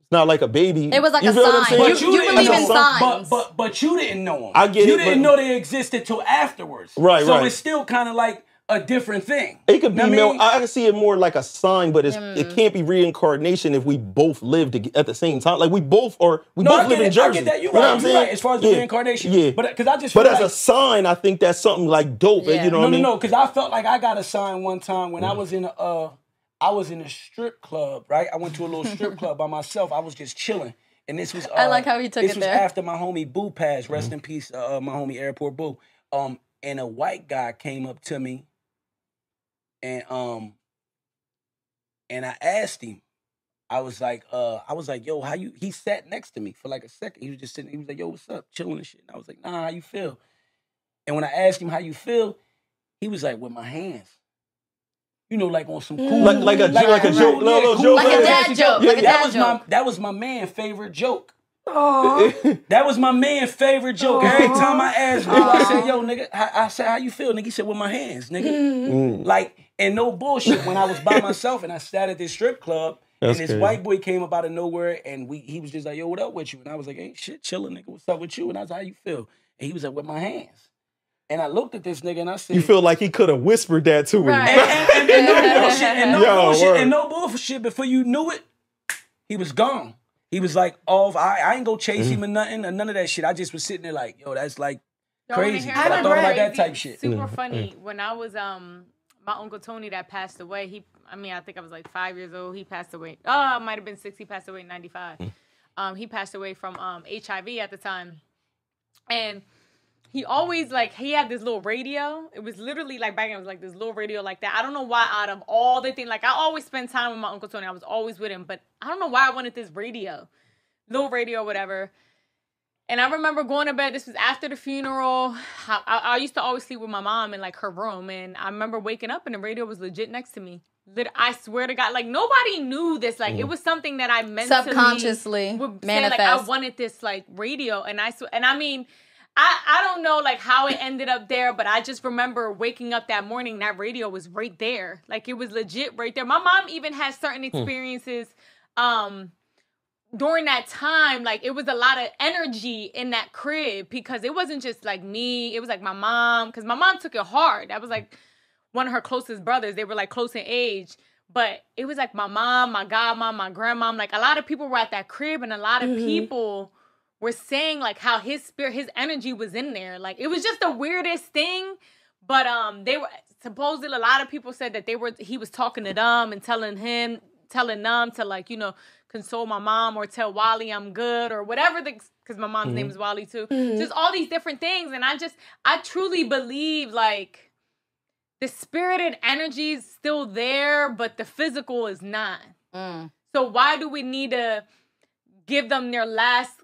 [SPEAKER 6] It's not like a baby.
[SPEAKER 4] It was like a sign.
[SPEAKER 3] But
[SPEAKER 4] you believe in signs.
[SPEAKER 3] But you didn't know them.
[SPEAKER 6] I get
[SPEAKER 3] you
[SPEAKER 6] it.
[SPEAKER 3] You didn't know they existed till afterwards.
[SPEAKER 6] Right.
[SPEAKER 3] So it's still kind of like a different thing.
[SPEAKER 6] It could be I can see it more like a sign, but it can't be reincarnation if we both lived at the same time. Like we both live in Jersey.
[SPEAKER 3] I get that. You're right. You're right. As far as the reincarnation. But because I just.
[SPEAKER 6] But as a sign, I think that's something like dope. You know what I mean?
[SPEAKER 3] No. Because I felt like I got a sign one time when I was in a strip club. Right. I went to a little strip club by myself. I was just chilling, and this was.
[SPEAKER 4] I like how he took it there.
[SPEAKER 3] This was after my homie Boo passed. Rest in peace, my homie Airport Boo. And a white guy came up to me. And I asked him, I was like, yo, how you? He sat next to me for like a second. He was just sitting. He was like, yo, what's up? Chilling and shit. And I was like, nah, how you feel? And when I asked him how you feel, he was like, with my hands. Like on some cool,
[SPEAKER 6] like a joke, little joke,
[SPEAKER 4] like a dad joke. Like a dad joke.
[SPEAKER 3] That was my man's favorite joke. That was my man's favorite joke. Every time I asked him, I said, yo, nigga, I said, how you feel? Nigga, he said, with my hands, nigga. Like, and no bullshit. When I was by myself and I sat at this strip club, and this white boy came up out of nowhere, and he was just like, yo, what up with you? And I was like, ain't shit, chilling, nigga. What's up with you? And I was like, how you feel? And he was like, with my hands. And I looked at this nigga and I said,
[SPEAKER 6] you feel like he could have whispered that to him.
[SPEAKER 4] Right.
[SPEAKER 3] And no bullshit. Before you knew it, he was gone. He was like, I ain't go chase him or nothing, or none of that shit. I just was sitting there like, yo, that's like crazy. I thought about that type shit.
[SPEAKER 2] Super funny. When I was my Uncle Tony that passed away, I think I was like 5 years old. He passed away. I might have been 6. He passed away in 95. He passed away from HIV at the time. And he always, he had this little radio. It was literally, back then, it was this little radio like that. I don't know why out of all the things, I always spend time with my Uncle Tony. I was always with him. But I don't know why I wanted this radio. little radio, whatever. And I remember going to bed. This was after the funeral. I used to always sleep with my mom in like her room. And I remember waking up and the radio was legit next to me. I swear to God, like nobody knew this. Like it was something that I mentally
[SPEAKER 4] subconsciously manifest.
[SPEAKER 2] Like I wanted this like radio. And I mean, I don't know like how it ended up there, but I just remember waking up that morning, that radio was right there. Like it was legit right there. My mom even had certain experiences during that time. Like it was a lot of energy in that crib because it wasn't just like me. It was like my mom, because my mom took it hard. That was like one of her closest brothers. They were like close in age. But it was like my mom, my godmom, my grandmom. Like a lot of people were at that crib and a lot of people were saying like how his spirit, his energy was in there. Like it was just the weirdest thing. But they were supposedly, a lot of people said that he was talking to them and telling them to like, you know, console my mom or tell Wally I'm good or whatever, because my mom's name is Wally too. Just all these different things. And I truly believe like the spirit and energy is still there, but the physical is not. So why do we need to give them their last,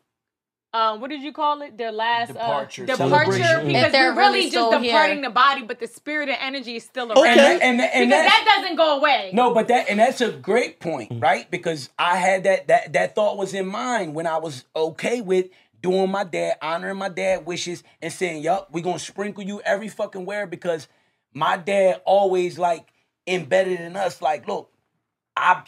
[SPEAKER 2] what did you call it? Their last departure. Because we're really just departing the body, but the spirit and energy is still around. And because that doesn't go away.
[SPEAKER 3] No, but that's a great point, right? Because I had that thought was in mind when I was okay with doing my dad, honoring my dad wishes and saying, yup, we're going to sprinkle you every fucking where, because my dad always like embedded in us like, look, I've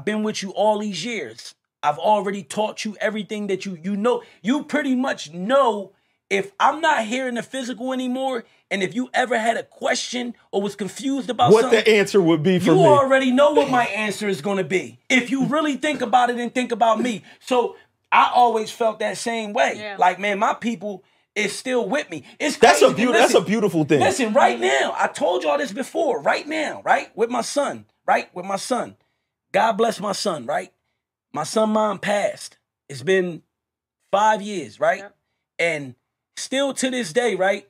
[SPEAKER 3] been with you all these years. I've already taught you everything that you know. You pretty much know if I'm not here in the physical anymore, and if you ever had a question or was confused about
[SPEAKER 6] what
[SPEAKER 3] something,
[SPEAKER 6] the answer would be for me.
[SPEAKER 3] You already know what my answer is going to be. If you really think about it and think about me. So I always felt that same way. Yeah. Like, man, my people is still with me. It's crazy.
[SPEAKER 6] That's a beautiful thing.
[SPEAKER 3] Listen, right now, I told y'all this before, right now, right? With my son, right? With my son. God bless my son, right? My son mom passed. It's been 5 years, right? Yep. And still to this day, right?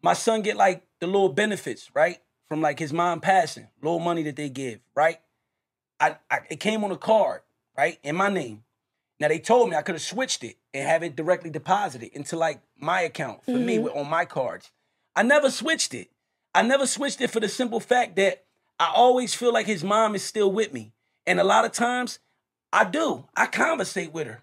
[SPEAKER 3] My son get like the little benefits, right? From like his mom passing, little money that they give, right? It came on a card, right? In my name. Now they told me I could have switched it and have it directly deposited into like my account for me on my cards. I never switched it. I never switched it for the simple fact that I always feel like his mom is still with me. And a lot of times I do. I conversate with her.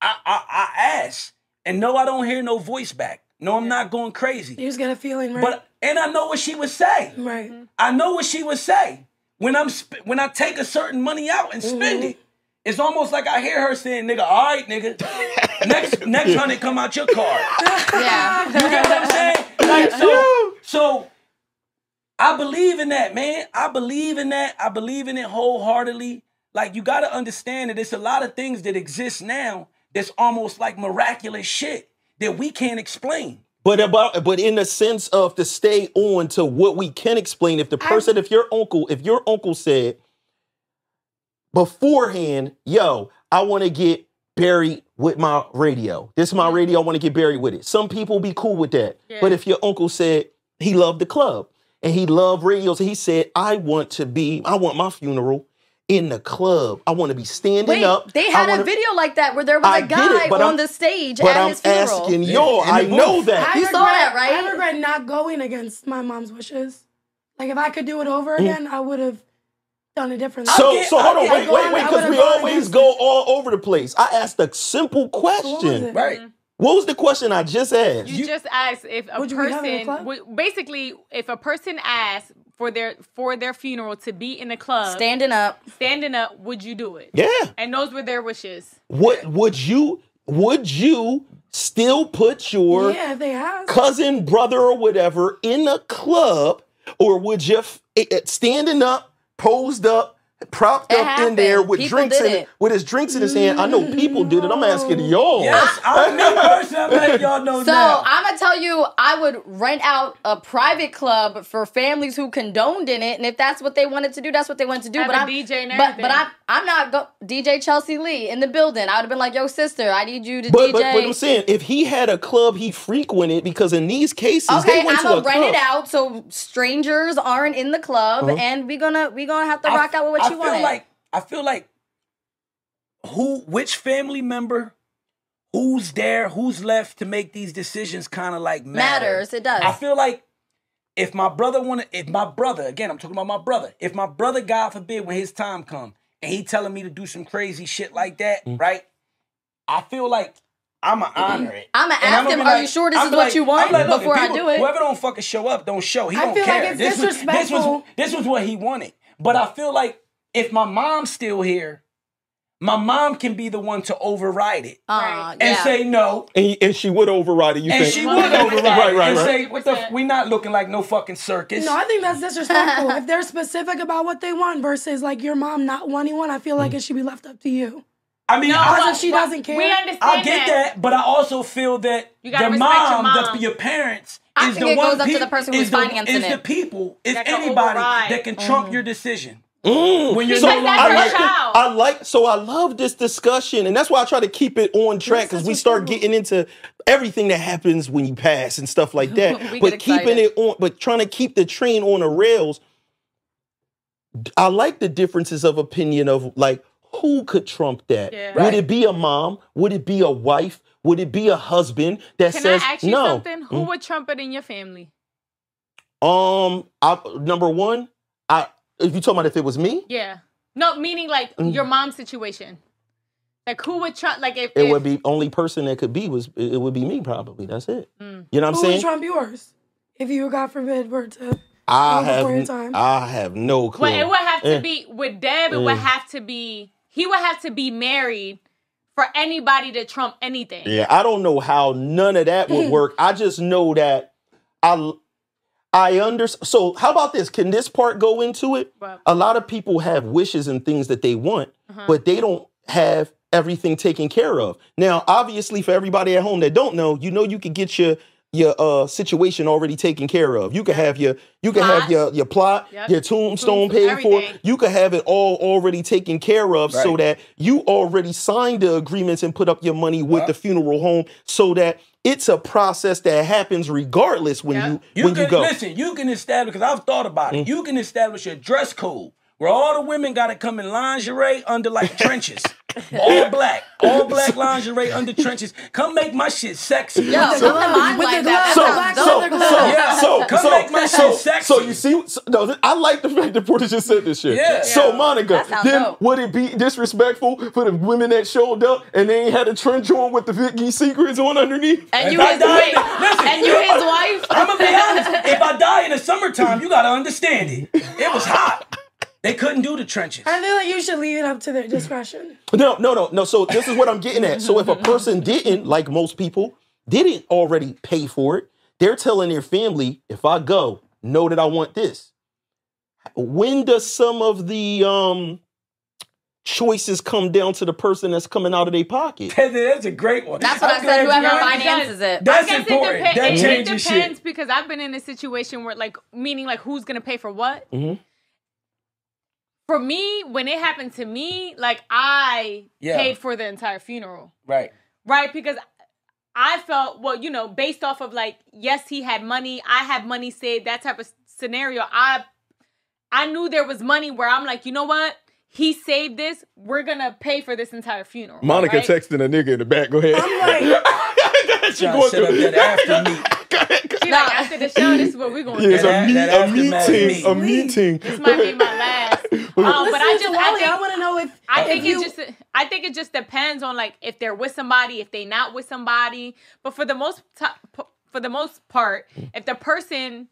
[SPEAKER 3] I ask. And no, I don't hear no voice back. No, I'm not going crazy.
[SPEAKER 5] You just get a feeling, right?
[SPEAKER 3] And I know what she would say.
[SPEAKER 5] Right.
[SPEAKER 3] I know what she would say. When I take a certain money out and spend it. It's almost like I hear her saying, nigga, all right, nigga. Next 100 come out your card. Yeah. You get what I'm saying? Like, so I believe in that, man. I believe in that. I believe in it wholeheartedly. Like, you got to understand that there's a lot of things that exist now that's almost like miraculous shit that we can't explain.
[SPEAKER 6] But in the sense of to stay on to what we can explain, if your uncle said beforehand, yo, I want to get buried with my radio. This is my radio. I want to get buried with it. Some people be cool with that. Yeah. But if your uncle said he loved the club and he loved radios, and he said, I want my funeral in the club. I want to be standing up.
[SPEAKER 4] They had a video like that where there was a guy on the stage at his funeral.
[SPEAKER 6] But I'm asking y'all, I know that.
[SPEAKER 4] You saw that, right?
[SPEAKER 5] I regret not going against my mom's wishes. Like, if I could do it over again, I would have done it differently.
[SPEAKER 6] So hold on, wait, because we always go all over the place. I asked a simple question.
[SPEAKER 3] Right.
[SPEAKER 6] What was the question I just asked?
[SPEAKER 2] You just asked if a person, basically, if a person asked for their funeral to be in a club,
[SPEAKER 4] standing up,
[SPEAKER 2] would you do it?
[SPEAKER 6] Yeah.
[SPEAKER 2] And those were their wishes.
[SPEAKER 6] Would you still put your cousin, brother, or whatever in a club, or would you standing up, posed up, propped up in there with his drinks in his hand? I know people did it. I'm asking y'all.
[SPEAKER 3] Yes, I'm letting y'all know
[SPEAKER 4] so
[SPEAKER 3] now.
[SPEAKER 4] I'm gonna tell you, I would rent out a private club for families who condoned in it, and if that's what they wanted to do, that's what they wanted to do.
[SPEAKER 2] But I'm DJ and everything.
[SPEAKER 4] But I'm not DJ Chelsea Lee in the building. I would have been like, yo, sister, I need you to
[SPEAKER 6] DJ. But I'm saying, if he had a club he frequented, because in these cases, they went to a club.
[SPEAKER 4] I'm gonna rent it out so strangers aren't in the club, and we gonna have to rock out with what you want.
[SPEAKER 3] I feel like which family member, who's there, who's left to make these decisions kind of like
[SPEAKER 4] matters. It does.
[SPEAKER 3] I feel like if my brother, again, I'm talking about my brother. If my brother, God forbid, when his time come and he telling me to do some crazy shit like that, right? I feel like I'ma honor it.
[SPEAKER 4] I'ma ask him, are you sure this is what you want before I do it?
[SPEAKER 3] Whoever don't fucking show up, don't show. He don't care.
[SPEAKER 5] I feel like it's disrespectful.
[SPEAKER 3] This was what he wanted. But I feel like if my mom's still here, my mom can be the one to override it and say no.
[SPEAKER 6] And she would override it.
[SPEAKER 3] She would override it and say, we not looking like no fucking circus.
[SPEAKER 5] No, I think that's disrespectful. If they're specific about what they want versus like your mom not wanting one, I feel like it should be left up to you.
[SPEAKER 3] I mean,
[SPEAKER 5] if she doesn't care.
[SPEAKER 2] We understand
[SPEAKER 3] I get that, but I also feel that the mom, your parents, is the one
[SPEAKER 4] up to the person who's financing it.
[SPEAKER 3] Is the people, is anybody that can trump your decision.
[SPEAKER 6] When you're I love this discussion, and that's why I try to keep it on track, because we start getting into everything that happens when you pass and stuff like that. But keeping it on, but trying to keep the train on the rails. I like the differences of opinion of like who could trump that. Yeah. Would it be a mom? Would it be a wife? Would it be a husband that says no?
[SPEAKER 2] Can I ask you something? Who would trump it in your family?
[SPEAKER 6] Number one, if you talking about if it was me?
[SPEAKER 2] Yeah. No, meaning like your mom's situation. Like who would trump? Like if
[SPEAKER 6] it would be only person that could be it would be me probably. That's it. You know what I'm saying?
[SPEAKER 5] Who would trump yours if you, God forbid, were to?
[SPEAKER 6] I have no clue.
[SPEAKER 2] Well, it would have to be with Deb. It would have to be. He would have to be married for anybody to trump anything.
[SPEAKER 6] Yeah, I don't know how none of that would work. I just know that I understand. So how about this? Can this part go into it? Well, a lot of people have wishes and things that they want, but they don't have everything taken care of. Now, obviously, for everybody at home that don't know, you could get your situation already taken care of. You could have your plot, your tombstone paid for. You could have it all already taken care of, so that you already signed the agreements and put up your money with the funeral home, so that it's a process that happens regardless when you go.
[SPEAKER 3] Listen, you can establish, because I've thought about it, you can establish a dress code where all the women got to come in lingerie under like trenches. All black lingerie under trenches. Come make my shit sexy.
[SPEAKER 4] Yo, come make
[SPEAKER 3] my shit sexy.
[SPEAKER 6] So you see, I like the fact that Porta just said this shit. Yeah. So Monica, then would it be disrespectful for the women that showed up and they ain't had a trench on with the Vicky Secrets on underneath?
[SPEAKER 4] And you his wife.
[SPEAKER 3] I'm gonna be honest. If I die in the summertime, you gotta understand it. It was hot. They couldn't do the trenches.
[SPEAKER 5] I feel like you should leave it up to their discretion.
[SPEAKER 6] No. So this is what I'm getting at. So if a person didn't, like most people, didn't already pay for it, they're telling their family, if I go, know that I want this. When does some of the choices come down to the person that's coming out of their pocket?
[SPEAKER 3] That's a great one.
[SPEAKER 4] That's what I said, whoever finances it.
[SPEAKER 3] That's important.
[SPEAKER 2] It depends because I've been in a situation where meaning who's going to pay for what? For me, when it happened to me, I paid for the entire funeral.
[SPEAKER 3] Right.
[SPEAKER 2] Because I felt, based off of yes, he had money, I had money saved, that type of scenario. I knew there was money where I'm like, you know what? He saved this. We're going to pay for this entire funeral.
[SPEAKER 6] Monica texting a nigga in the back. Go ahead.
[SPEAKER 5] I'm like,
[SPEAKER 3] she going to that after me.
[SPEAKER 2] She after the show, this is what we're going to do.
[SPEAKER 6] A meeting.
[SPEAKER 2] This might be my last. But I
[SPEAKER 5] want to know if
[SPEAKER 2] I think it just depends on if they're with somebody, if they not with somebody. But for the most part, if the person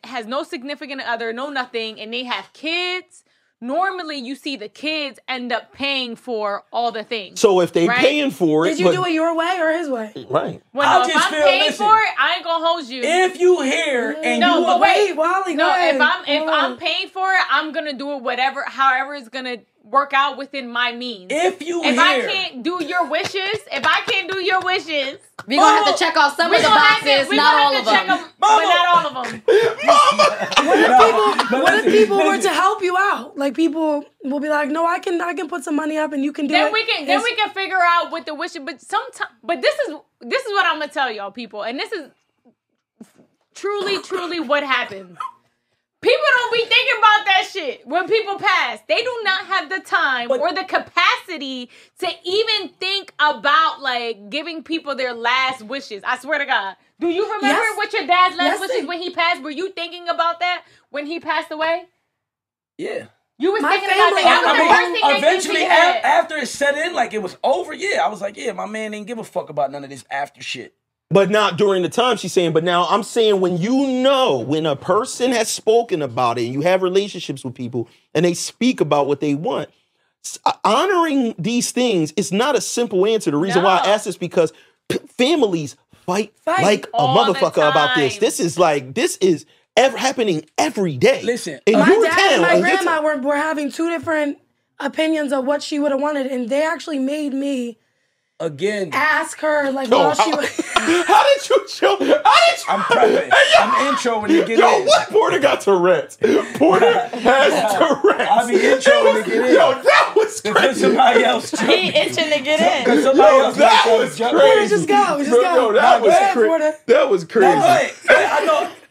[SPEAKER 2] has no significant other, no nothing, and they have kids, normally you see the kids end up paying for all the things.
[SPEAKER 6] So if they paying for it,
[SPEAKER 5] did you do it your way or his way?
[SPEAKER 6] Right.
[SPEAKER 2] Well, if I'm paying for it, I ain't gonna hold you.
[SPEAKER 3] If you hear and
[SPEAKER 5] wait, Wally,
[SPEAKER 2] no, if I'm paying for it, I'm gonna do it however it's gonna work out within my means.
[SPEAKER 3] If
[SPEAKER 2] I can't do your wishes,
[SPEAKER 4] we're gonna have to check off some of the boxes, not all of them.
[SPEAKER 2] But not all of them.
[SPEAKER 5] What if people were to help you out? People will be like, no, I can put some money up and you can do it.
[SPEAKER 2] Then we can figure out what the wishes. But this is what I'm gonna tell y'all, people, and this is truly what happens. People don't be thinking about that shit when people pass. They do not have the time or the capacity to even think about like giving people their last wishes. I swear to God. Do you remember what your dad's last wishes when he passed? Were you thinking about that when he passed away?
[SPEAKER 3] Yeah.
[SPEAKER 2] You was thinking about that. That was the first thing
[SPEAKER 3] eventually, after it set in, like it was over, I was like, my man didn't give a fuck about none of this after shit.
[SPEAKER 6] But not during the time, she's saying. But now I'm saying when when a person has spoken about it and you have relationships with people and they speak about what they want, honoring these things is not a simple answer. The reason why I ask this because families fight like a motherfucker about this. This is happening every day.
[SPEAKER 3] Listen,
[SPEAKER 5] my dad and my grandma were having two different opinions of what she would have wanted, and they actually made me ask her like what she would.
[SPEAKER 6] How did you show?
[SPEAKER 3] I'm prepping. I'm introing to get in.
[SPEAKER 6] What? Porter got Tourette's. Porter has Tourette's.
[SPEAKER 3] I be introing to get in.
[SPEAKER 6] That was crazy.
[SPEAKER 3] Somebody else.
[SPEAKER 4] He itching to get in.
[SPEAKER 6] That was crazy.
[SPEAKER 5] Just go.
[SPEAKER 6] That was crazy.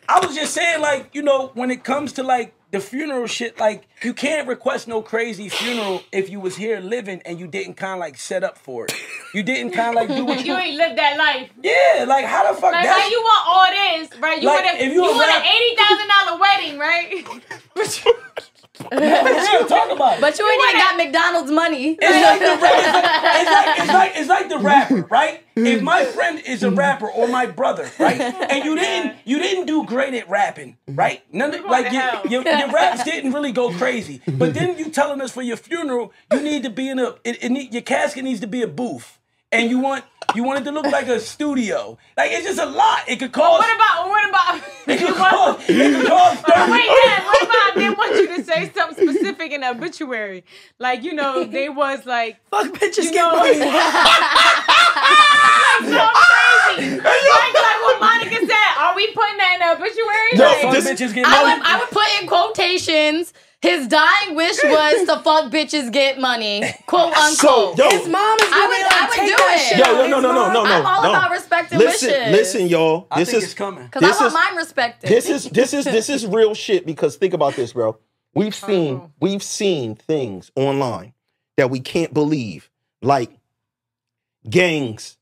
[SPEAKER 3] I was just saying, like, when it comes to like the funeral shit, like you can't request no crazy funeral if you was here living and you didn't kind of like set up for it. You didn't kind of like do what
[SPEAKER 2] you ain't lived that life.
[SPEAKER 3] Yeah, like how the fuck?
[SPEAKER 2] Like how you want all this, right? You
[SPEAKER 3] like,
[SPEAKER 2] want an $80,000 wedding, right?
[SPEAKER 3] Talk about it.
[SPEAKER 4] But you ain't even got McDonald's money.
[SPEAKER 3] It's like the rapper, right? If my friend is a rapper or my brother, right, and you didn't do great at rapping, right? Your raps didn't really go crazy. But then you telling us for your funeral, you need to be in your casket needs to be a booth. And you want it to look like a studio. Like it's just a lot. It could cost.
[SPEAKER 2] What about?
[SPEAKER 3] It could cost. Wait, Dad.
[SPEAKER 2] What about? I didn't want you to say something specific in the obituary. Like they was like
[SPEAKER 5] fuck bitches get money.
[SPEAKER 2] Like so crazy. Like what Monica said. Are we putting that in the obituary?
[SPEAKER 3] No, fuck bitches get money.
[SPEAKER 4] I would put in quotations. His dying wish was to fuck bitches get money, quote unquote.
[SPEAKER 5] So, his mom is really
[SPEAKER 4] I would do it.
[SPEAKER 6] No.
[SPEAKER 4] I'm all about respecting wishes.
[SPEAKER 6] Listen, y'all.
[SPEAKER 3] I think it's coming.
[SPEAKER 4] Because I want mine respected.
[SPEAKER 6] This is real shit. Because think about this, bro. We've seen things online that we can't believe, like gangs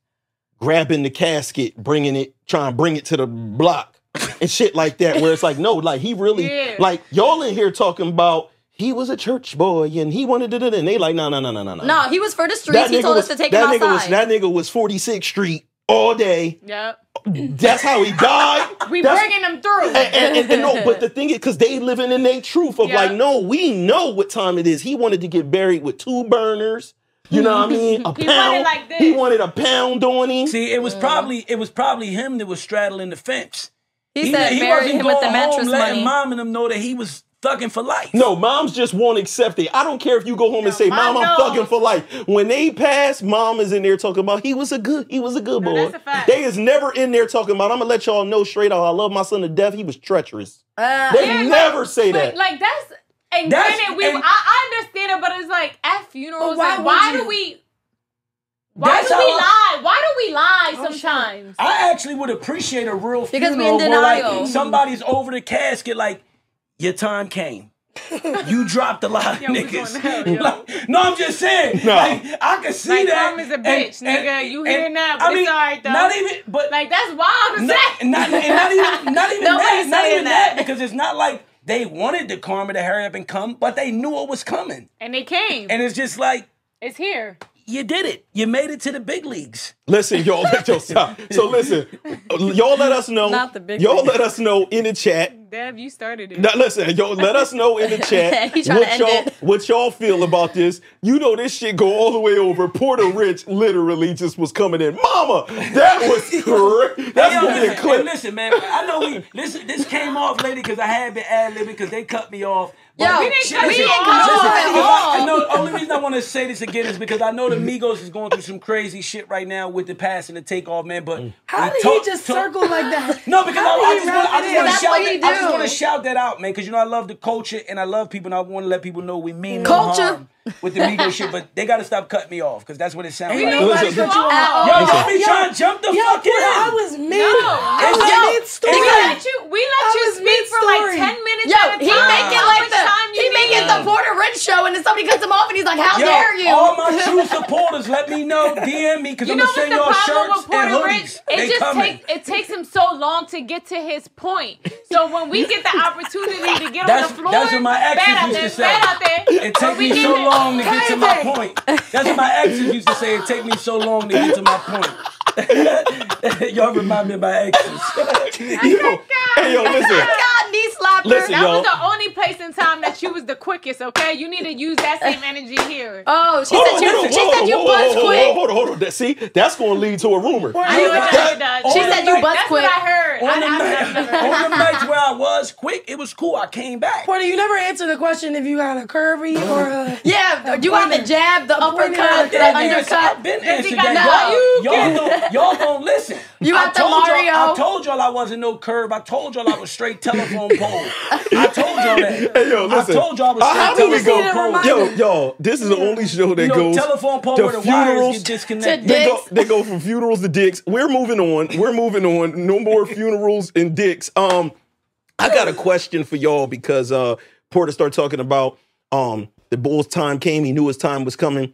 [SPEAKER 6] grabbing the casket, trying to bring it to the block. And shit like that, where it's like, no, like he really, like y'all in here talking about he was a church boy and he wanted to, and they like, no.
[SPEAKER 4] No, he was for the streets. He told us to take him outside.
[SPEAKER 6] That nigga was 46th Street all day.
[SPEAKER 2] Yep.
[SPEAKER 6] That's how he died.
[SPEAKER 2] Bringing them through.
[SPEAKER 6] And no, but the thing is, because they living in their truth of like, no, we know what time it is. He wanted to get buried with 2 burners. You know what I mean? A pound. He wanted a pound on him.
[SPEAKER 3] See, it was probably him that was straddling the fence.
[SPEAKER 4] He said bury him with the mattress money.
[SPEAKER 3] Letting mom and them know that he was thugging for life.
[SPEAKER 6] No, moms just won't accept it. I don't care if you go home and say, Mom, I'm thugging for life. When they pass, mom is in there talking about he was a good boy.
[SPEAKER 2] That's a fact.
[SPEAKER 6] They is never in there talking about, I'm gonna let y'all know straight out, I love my son to death. He was treacherous. They never say that.
[SPEAKER 2] Like that's granted, I understand it, but it's like at funerals, why do we lie? Why do we lie sometimes?
[SPEAKER 3] I actually would appreciate a real
[SPEAKER 4] because
[SPEAKER 3] funeral
[SPEAKER 4] we're in denial.
[SPEAKER 3] Like somebody's over the casket, like your time came. You dropped a lot of niggas. No, I'm just saying. No. Like I can see that.
[SPEAKER 2] Mom is a bitch, nigga. You hearing that? But it's alright though.
[SPEAKER 3] Not even, but
[SPEAKER 2] like that's wild to say.
[SPEAKER 3] Not even that, because it's not like they wanted the karma to hurry up and come, but they knew it was coming,
[SPEAKER 2] and they came.
[SPEAKER 3] And it's just like
[SPEAKER 2] it's here.
[SPEAKER 3] You did it. You made it to the big leagues.
[SPEAKER 6] Listen, y'all, stop. So listen, y'all let us know.
[SPEAKER 4] Not the big
[SPEAKER 6] y'all
[SPEAKER 4] leagues.
[SPEAKER 6] Let us know in the chat.
[SPEAKER 2] Dev, you started it.
[SPEAKER 6] Now, listen, y'all let us know in the chat what y'all feel about this. You know this shit go all the way over. Porta Rich literally just was coming in. Mama, that was great. That's gonna be a clip.
[SPEAKER 3] Hey, listen, man, I know this came off later because I had been ad-libbing because they cut me off.
[SPEAKER 4] Yo, we didn't cut you off.
[SPEAKER 3] The only reason I want to say this again is because I know the Migos is going through some crazy shit right now with the pass and the takeoff, man. But
[SPEAKER 5] how did he just circle like that?
[SPEAKER 3] No, because I just want to shout that out, man. Because you know I love the culture and I love people, and I want to let people know we mean no harm with the Migos shit. But they got to stop cutting me off because that's what it sounds like.
[SPEAKER 5] Nobody cut you off.
[SPEAKER 3] Yo, don't be trying to jump the fuck in.
[SPEAKER 5] I was mid.
[SPEAKER 2] We let you speak for like 10 minutes at a time.
[SPEAKER 4] He making how dare you?
[SPEAKER 3] All my true supporters, let me know. DM me, because I'm going to send y'all shirts and hoodies.
[SPEAKER 2] It takes him so long to get to his point. So when we get the opportunity to get on the floor,
[SPEAKER 3] that's what my exes used to say. It takes me so long to get to my point. That's what my exes used to say. It takes me so long to get to my point. Y'all remind me of my exes.
[SPEAKER 6] Hey, yo, listen.
[SPEAKER 4] Knee slapper.
[SPEAKER 6] Listen,
[SPEAKER 2] that
[SPEAKER 6] y'all.
[SPEAKER 2] was the only place in time that you was the quickest, okay? You need to use that same energy here.
[SPEAKER 4] Oh, she said you buzz quick.
[SPEAKER 6] Hold on. See, that's going to lead to a rumor.
[SPEAKER 4] She said you buzz quick.
[SPEAKER 2] That's what I heard.
[SPEAKER 3] On the nights where I was quick, it was cool. I came back.
[SPEAKER 5] Porta, you never answered the question if you got a curvy or a...
[SPEAKER 4] Yeah, you want the jab, the uppercut, the undercut.
[SPEAKER 3] I've been answered that. Y'all don't listen.
[SPEAKER 4] You got the Mario.
[SPEAKER 3] I told y'all I wasn't no curve. I told y'all I was straight telephone pole. I told y'all that.
[SPEAKER 6] Hey, yo, listen.
[SPEAKER 3] I told y'all I was straight telephone pole.
[SPEAKER 6] Yo, this is the only show that goes
[SPEAKER 3] telephone pole where the wires get disconnected.
[SPEAKER 6] They go from funerals to dicks. We're moving on. No more funerals and dicks. I got a question for y'all because Porta started talking about the Bull's time came. He knew his time was coming.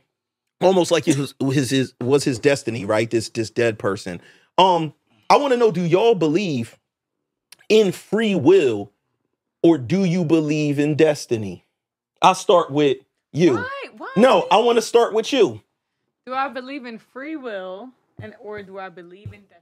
[SPEAKER 6] Almost like it was his destiny, right? This dead person. I want to know, do y'all believe in free will or do you believe in destiny? I'll start with you.
[SPEAKER 2] Why?
[SPEAKER 6] No, I want to start with you.
[SPEAKER 2] Do I believe in free will or do I believe in destiny?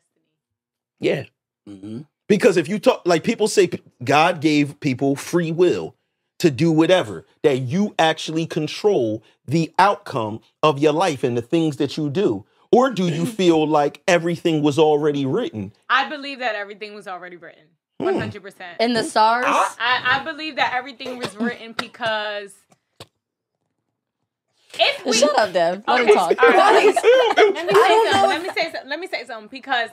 [SPEAKER 6] Yeah. Mm-hmm. Because if you talk, like people say, God gave people free will to do whatever, that you actually control the outcome of your life and the things that you do. Or do you feel like everything was already written?
[SPEAKER 2] I believe that everything was already written. 100%.
[SPEAKER 4] In the stars?
[SPEAKER 2] I believe that everything was written because if we...
[SPEAKER 4] Shut up, Dev. Let
[SPEAKER 2] Okay.
[SPEAKER 4] me talk.
[SPEAKER 2] All right. Let me say something because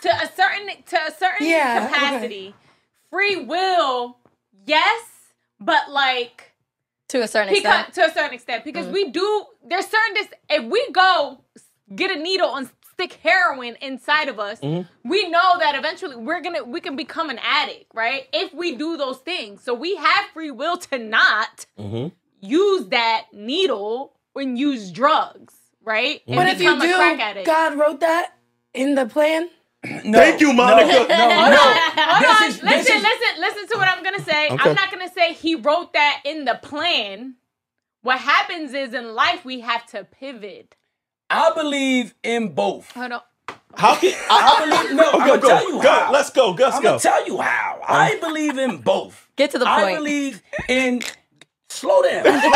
[SPEAKER 2] to a certain capacity, free will, yes, but like
[SPEAKER 4] to a certain extent.
[SPEAKER 2] To a certain extent, because we do. There's certain. If we go get a needle and stick heroin inside of us, we know that eventually we can become an addict, right? If we do those things, so we have free will to not use that needle and use drugs, right? And
[SPEAKER 5] but if you do, God wrote that in the plan.
[SPEAKER 6] No, thank you, Monica.
[SPEAKER 2] No. Hold on. Listen to what I'm gonna say. Okay. I'm not gonna say he wrote that in the plan. What happens is in life we have to pivot.
[SPEAKER 3] I believe in both.
[SPEAKER 2] Hold on.
[SPEAKER 3] How can I believe? No, I'm gonna tell you how.
[SPEAKER 6] Let's go.
[SPEAKER 3] I'm gonna tell you how. I believe in both.
[SPEAKER 4] Get to the point.
[SPEAKER 3] I believe in. Slow down. That's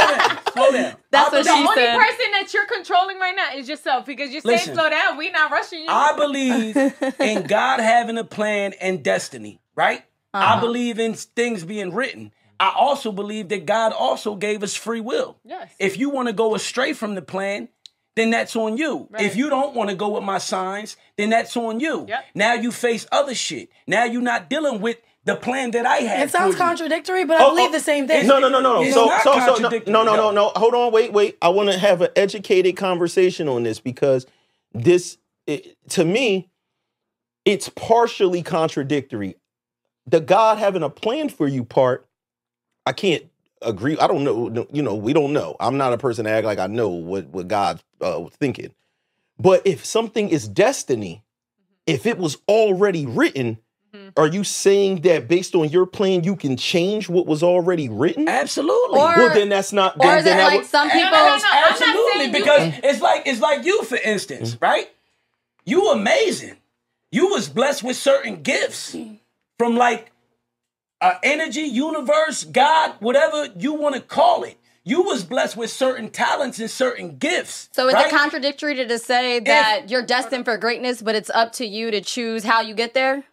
[SPEAKER 2] what she said. The only person that you're controlling right now is yourself because you're saying slow down. We're not rushing you.
[SPEAKER 3] I believe in God having a plan and destiny, right? I believe in things being written. I also believe that God also gave us free will.
[SPEAKER 2] Yes.
[SPEAKER 3] If you want to go astray from the plan, then that's on you. Right. If you don't want to go with my signs, then that's on you. Yep. Now you face other shit. Now you're not dealing with the plan that I had.
[SPEAKER 5] It sounds contradictory, but I believe the same thing.
[SPEAKER 6] No. Hold on, wait. I want to have an educated conversation on this because to me, it's partially contradictory. The God having a plan for you part, I can't agree. I don't know. We don't know. I'm not a person to act like I know what God's thinking. But if something is destiny, if it was already written, are you saying that based on your plan, you can change what was already written?
[SPEAKER 3] Absolutely.
[SPEAKER 6] Well, then that's not.
[SPEAKER 4] Or is it like some people?
[SPEAKER 3] Absolutely, because it's like you, for instance, right? You amazing. You was blessed with certain gifts from like energy, universe, God, whatever you want to call it. You was blessed with certain talents and certain gifts.
[SPEAKER 4] So is it contradictory to say that you're destined for greatness, but it's up to you to choose how you get there?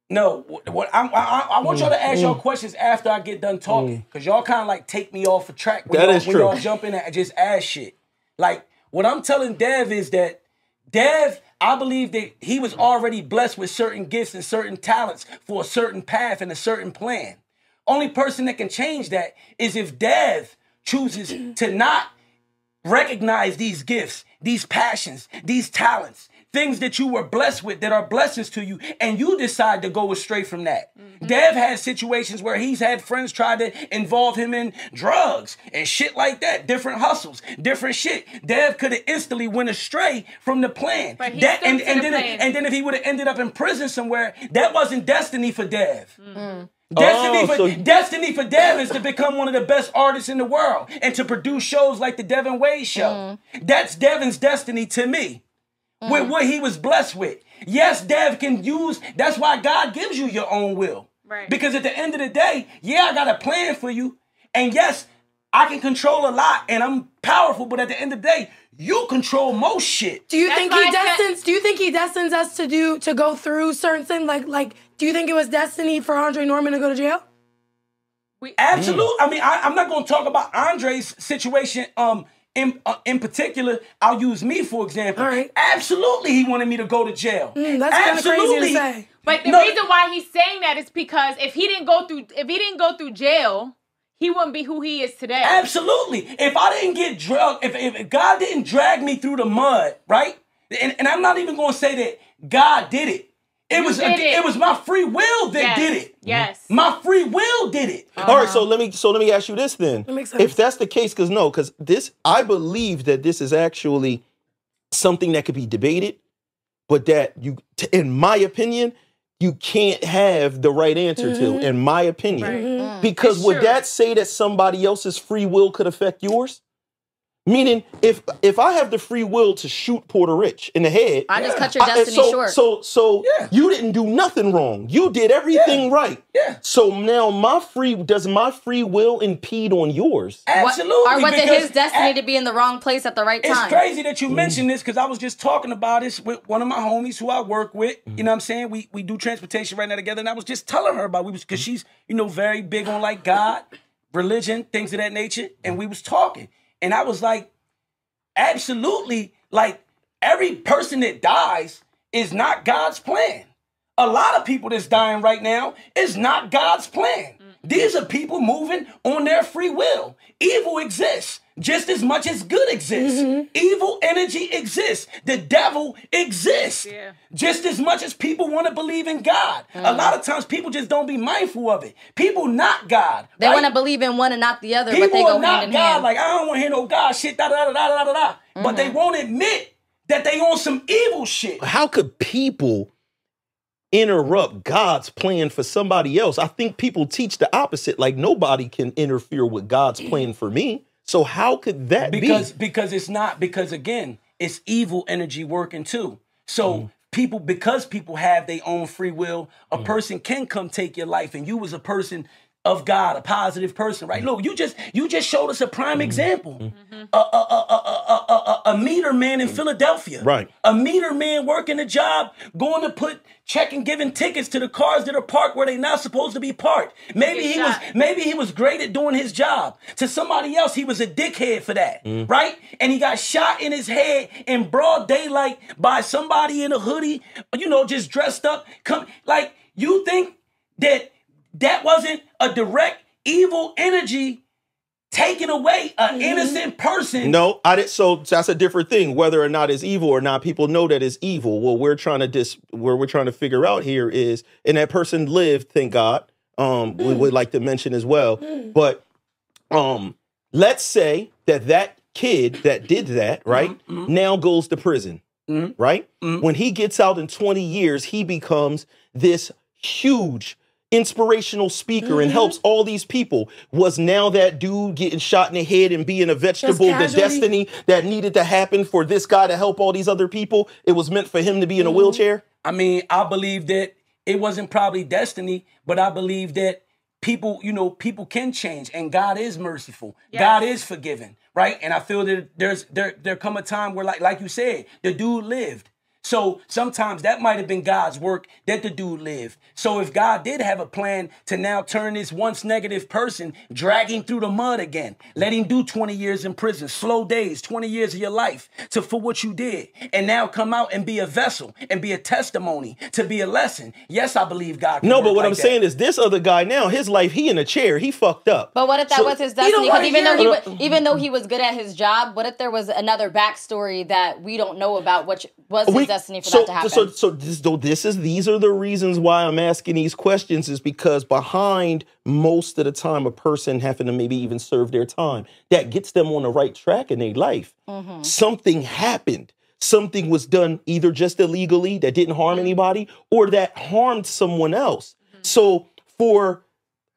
[SPEAKER 3] No, I want y'all to ask y'all questions after I get done talking. Because y'all kind of like take me off a track when y'all jump in and just ask shit. Like, what I'm telling Dev is that Dev, I believe that he was already blessed with certain gifts and certain talents for a certain path and a certain plan. Only person that can change that is if Dev chooses to not recognize these gifts, these passions, these talents, things that you were blessed with that are blessings to you, and you decide to go astray from that. Dev has situations where he's had friends try to involve him in drugs and shit like that, different hustles, different shit. Dev could have instantly went astray from the plan.
[SPEAKER 2] But
[SPEAKER 3] And then if he would have ended up in prison somewhere, that wasn't destiny for Dev. Destiny for Dev is to become one of the best artists in the world and to produce shows like the Devinwade Show. That's Devin's destiny to me. With what he was blessed with. Yes, Dev can use, that's why God gives you your own will.
[SPEAKER 2] Right.
[SPEAKER 3] Because at the end of the day, yeah, I got a plan for you. And yes, I can control a lot and I'm powerful, but at the end of the day, you control most shit.
[SPEAKER 5] Do you think he destines us to go through certain things? Like, do you think it was destiny for Andre Norman to go to jail?
[SPEAKER 3] Absolutely. I mean, I'm not going to talk about Andre's situation. In particular, I'll use me for example.
[SPEAKER 5] All right.
[SPEAKER 3] Absolutely, he wanted me to go to jail.
[SPEAKER 5] That's kind of crazy to say.
[SPEAKER 2] But the reason why he's saying that is because if he didn't go through jail, he wouldn't be who he is today.
[SPEAKER 3] Absolutely. If I didn't get drugged, if God didn't drag me through the mud, right? And I'm not even going to say that God did it. It was my free will that did it.
[SPEAKER 2] Yes.
[SPEAKER 3] My free will did it.
[SPEAKER 6] All right, so let me ask you this then.
[SPEAKER 5] That makes sense.
[SPEAKER 6] If that's the case, because this, I believe that this is actually something that could be debated, but that in my opinion, you can't have the right answer to, in my opinion. Because would that say that somebody else's free will could affect yours? Meaning, if I have the free will to shoot Porta Rich in the head,
[SPEAKER 4] I just cut your destiny short.
[SPEAKER 6] So you didn't do nothing wrong. You did everything right.
[SPEAKER 3] Yeah.
[SPEAKER 6] So now does my free will impede on yours?
[SPEAKER 3] Absolutely.
[SPEAKER 4] Or was it his destiny to be in the wrong place at the right time?
[SPEAKER 3] It's crazy that you mentioned this because I was just talking about this with one of my homies who I work with. You know what I'm saying? We do transportation right now together, and I was just telling her about because she's very big on like God, religion, things of that nature, and we was talking. And I was like, absolutely, like every person that dies is not God's plan. A lot of people that's dying right now is not God's plan. These are people moving on their free will. Evil exists just as much as good exists. Evil energy exists. The devil exists just as much as people want to believe in God. A lot of times people just don't be mindful of it. People not God.
[SPEAKER 4] They want to believe in one and not the other,
[SPEAKER 3] People
[SPEAKER 4] but they go
[SPEAKER 3] are not
[SPEAKER 4] hand in
[SPEAKER 3] God.
[SPEAKER 4] hand.
[SPEAKER 3] Like, I don't want to hear no God shit, da-da-da-da-da-da-da. But they won't admit that they on some evil shit.
[SPEAKER 6] How could people interrupt God's plan for somebody else? I think people teach the opposite. Like, nobody can interfere with God's plan for me. So how could that be?
[SPEAKER 3] Because it's not, because again, it's evil energy working too. So because people have their own free will, a person can come take your life, and you was a person of God, a positive person, right? Look, you just showed us a prime example. A meter man in Philadelphia.
[SPEAKER 6] Right.
[SPEAKER 3] A meter man working a job, going to giving tickets to the cars that are parked where they're not supposed to be parked. Maybe he was great at doing his job. To somebody else, he was a dickhead for that, right? And he got shot in his head in broad daylight by somebody in a hoodie, just dressed up. Like, you think that wasn't a direct evil energy taking away an innocent person?
[SPEAKER 6] No, so that's a different thing. Whether or not it's evil or not, people know that it's evil. What we're trying to figure out here is, and that person lived, thank God. We would like to mention as well. But let's say that kid that did that, right, now goes to prison, right? When he gets out in 20 years, he becomes this huge inspirational speaker and helps all these people. Was now that dude getting shot in the head and being a vegetable the destiny that needed to happen for this guy to help all these other people? It was meant for him to be in a wheelchair?
[SPEAKER 3] I mean, I believe that it wasn't probably destiny, but I believe that people can change, and God is merciful. Yes. God is forgiving, right? And I feel that there come a time where, like you said, the dude lived. So sometimes that might have been God's work that the dude lived. So if God did have a plan to now turn this once negative person, drag him through the mud again, let him do 20 years in prison, slow days, 20 years of your life for what you did, and now come out and be a vessel and be a testimony, to be a lesson. Yes, I believe God can
[SPEAKER 6] No, but
[SPEAKER 3] work
[SPEAKER 6] what
[SPEAKER 3] like
[SPEAKER 6] I'm
[SPEAKER 3] that.
[SPEAKER 6] saying is this other guy now, his life, he in a chair, he fucked up.
[SPEAKER 4] But what if that was his destiny? Because even though he was good at his job, what if there was another backstory that we don't know about, which was his destiny? destiny for that to happen.
[SPEAKER 6] These are the reasons why I'm asking these questions, is because behind most of the time a person having to maybe even serve their time, that gets them on the right track in their life. Something happened. Something was done either just illegally that didn't harm anybody or that harmed someone else. So for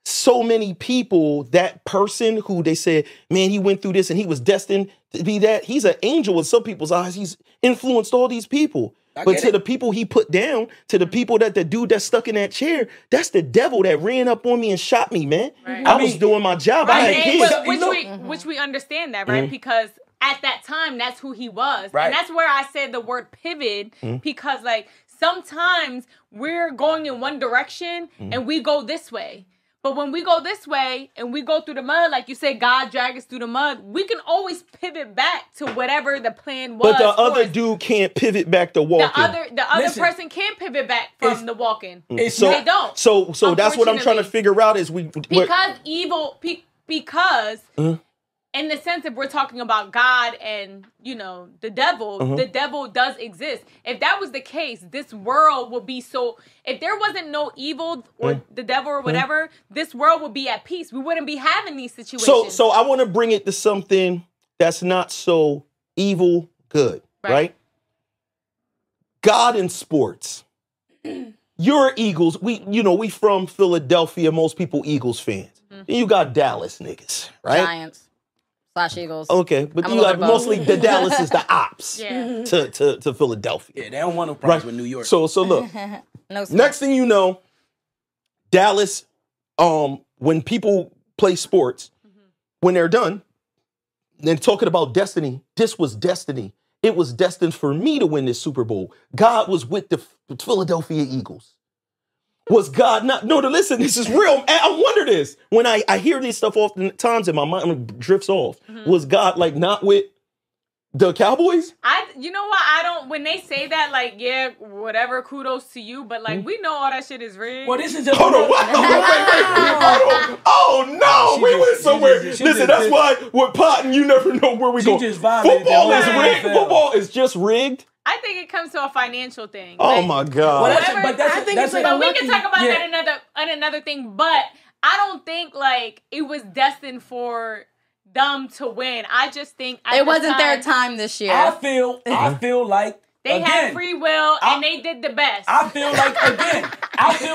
[SPEAKER 6] so many people, that person who they said, man, he went through this and he was destined to be that, he's an angel in some people's eyes. He's influenced all these people. But to the people he put down, to the people that the dude that's stuck in that chair, that's the devil that ran up on me and shot me, man. I was doing my job. I had kids.
[SPEAKER 2] Which we understand that, right? Because at that time, that's who he was. And that's where I said the word pivot, because like sometimes we're going in one direction and we go this way. But when we go this way and we go through the mud, like you said, God dragged us through the mud, we can always pivot back to whatever the plan was.
[SPEAKER 6] But the other dude can't pivot back to walking.
[SPEAKER 2] The other person can't pivot back from the walking. They don't.
[SPEAKER 6] So that's what I'm trying to figure out is
[SPEAKER 2] because in the sense that we're talking about God and, you know, the devil does exist. If that was the case, this world would be so... If there wasn't no evil or the devil or whatever, this world would be at peace. We wouldn't be having these situations.
[SPEAKER 6] So I want to bring it to something that's not so evil good, right? God in sports. You're Eagles. We from Philadelphia. Most people Eagles fans. Then you got Dallas niggas, right?
[SPEAKER 4] Giants. /Eagles.
[SPEAKER 6] Okay, but you like mostly the Dallas is the ops to Philadelphia.
[SPEAKER 3] Yeah, they don't want no problems with New York.
[SPEAKER 6] So look, next thing you know, Dallas, when people play sports, when they're done, then talking about destiny, this was destiny. It was destined for me to win this Super Bowl. God was with the Philadelphia Eagles. Was God not? No, listen, this is real. I wonder this. When I hear this stuff oftentimes and my mind drifts off. Was God like not with the Cowboys?
[SPEAKER 2] You know what? I don't, when they say that, like, yeah, whatever, kudos to you, but like, we know all that shit is rigged.
[SPEAKER 3] Well, this is just...
[SPEAKER 6] Hold on, wait. Oh, no, we went somewhere. Listen, that's why with Potting, you never know where we go. Football is rigged. Football is just rigged.
[SPEAKER 2] I think it comes to a financial thing.
[SPEAKER 6] Oh my God!
[SPEAKER 2] Well, we can talk about that another thing. But I don't think like it was destined for them to win. I just think
[SPEAKER 4] it wasn't their time this year.
[SPEAKER 3] I feel like
[SPEAKER 2] they had free will and they did the best.
[SPEAKER 3] I feel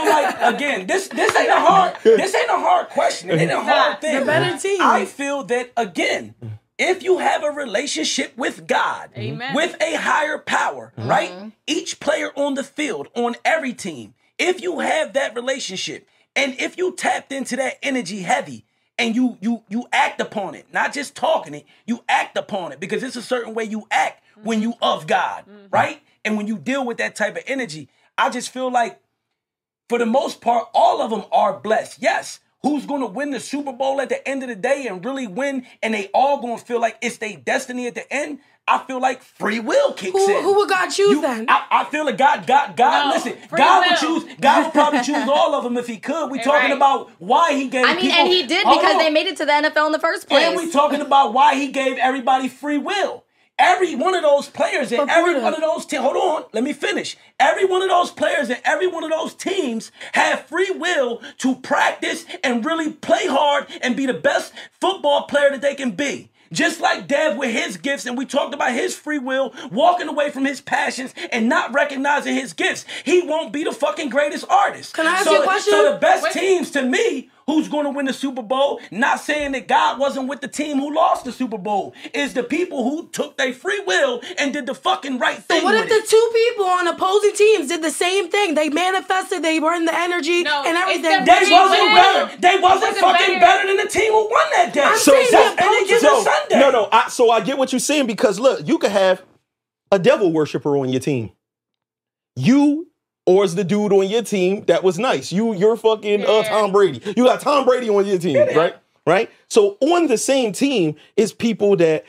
[SPEAKER 3] like again. This ain't a hard question. It ain't a hard thing.
[SPEAKER 5] The better team.
[SPEAKER 3] I feel that again. If you have a relationship with God, with a higher power, right? Each player on the field, on every team, if you have that relationship, and if you tapped into that energy heavy, and you act upon it, not just talking it, you act upon it, because it's a certain way you act when you of God, right? And when you deal with that type of energy, I just feel like, for the most part, all of them are blessed. Yes. Who's going to win the Super Bowl at the end of the day and really win, and they all going to feel like it's their destiny at the end? I feel like free will kicks in.
[SPEAKER 5] Who would God choose then?
[SPEAKER 3] I feel like God, listen, God would probably choose all of them if he could. We're talking about why he gave people...
[SPEAKER 4] and he did because they made it to the NFL in the first place.
[SPEAKER 3] And we're talking about why he gave everybody free will. Every one of those players and every one of those teams, hold on, let me finish. Every one of those players and every one of those teams have free will to practice and really play hard and be the best football player that they can be. Just like Dev with his gifts, and we talked about his free will, walking away from his passions and not recognizing his gifts. He won't be the fucking greatest artist.
[SPEAKER 5] Can I ask you a question?
[SPEAKER 3] So the best teams to me, who's going to win the Super Bowl, not saying that God wasn't with the team who lost the Super Bowl, is the people who took their free will and did the fucking right thing.
[SPEAKER 5] So what if the two people on opposing teams did the same thing? They manifested, they were in the energy and everything.
[SPEAKER 3] They wasn't fucking better than the team who won that day.
[SPEAKER 6] So I get what you're saying, because look, you could have a devil worshiper on your team. Or is the dude on your team that was nice? You're fucking Tom Brady. You got Tom Brady on your team, right? So on the same team is people that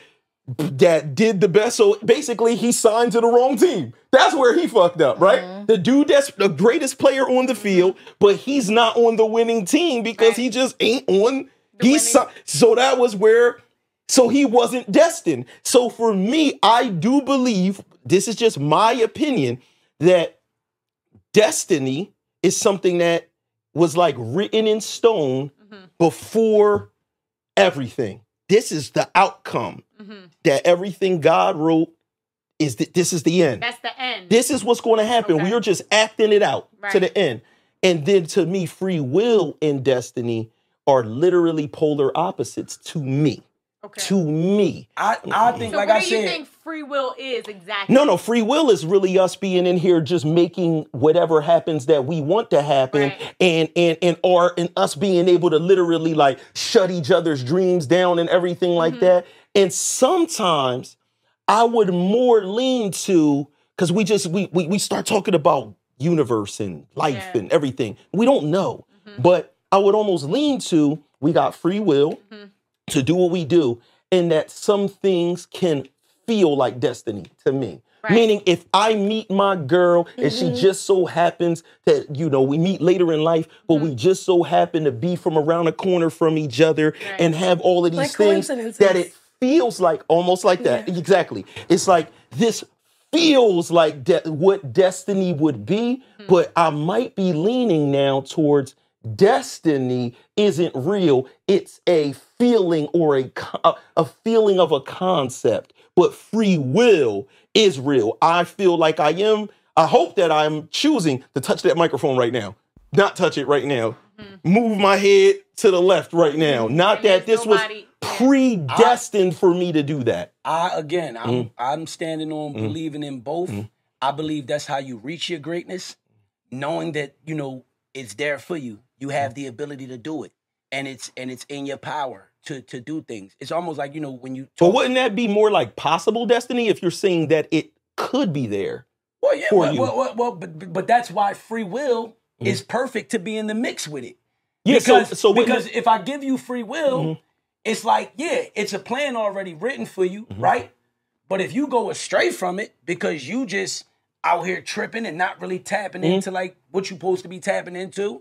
[SPEAKER 6] did the best. So basically, he signed to the wrong team. That's where he fucked up, right? The dude that's the greatest player on the field, but he's not on the winning team because he just ain't on. So that was where. So he wasn't destined. So for me, I do believe this is just my opinion, that destiny is something that was like written in stone before everything. This is the outcome. That everything God wrote is this is the end.
[SPEAKER 2] That's the end.
[SPEAKER 6] This is what's going to happen. Okay. We are just acting it out to the end. And then to me, free will and destiny are literally polar opposites to me. Okay. To me.
[SPEAKER 3] I think,
[SPEAKER 2] so
[SPEAKER 3] like
[SPEAKER 2] what
[SPEAKER 3] I
[SPEAKER 2] do
[SPEAKER 3] said.
[SPEAKER 2] You think free will is exactly?
[SPEAKER 6] No, free will is really us being in here just making whatever happens that we want to happen, and us being able to literally like shut each other's dreams down and everything like that. And sometimes I would more lean to, because we start talking about universe and life and everything. We don't know. But I would almost lean to, we got free will to do what we do, and that some things can feel like destiny to me. Right. Meaning if I meet my girl and she just so happens that, you know, we meet later in life, but we just so happen to be from around the corner from each other and have all of these like things that it feels like almost like that. Yeah. Exactly. It's like this feels like what destiny would be, but I might be leaning now towards destiny isn't real. It's a feeling or a feeling of a concept, but free will is real. I feel like I hope that I'm choosing to touch that microphone right now. Not touch it right now. Move my head to the left right now. Not that this was predestined for me to do that.
[SPEAKER 3] I'm standing on believing in both. I believe that's how you reach your greatness, knowing that, you know, it's there for you. You have the ability to do it, and it's in your power to do things. It's almost like, you know, when you talk.
[SPEAKER 6] But wouldn't that be more like possible destiny if you're saying that it could be there?
[SPEAKER 3] Well, yeah, but that's why free will is perfect to be in the mix with it. Yeah, because if I give you free will, it's like, it's a plan already written for you, right? But if you go astray from it because you just out here tripping and not really tapping into like what you're supposed to be tapping into,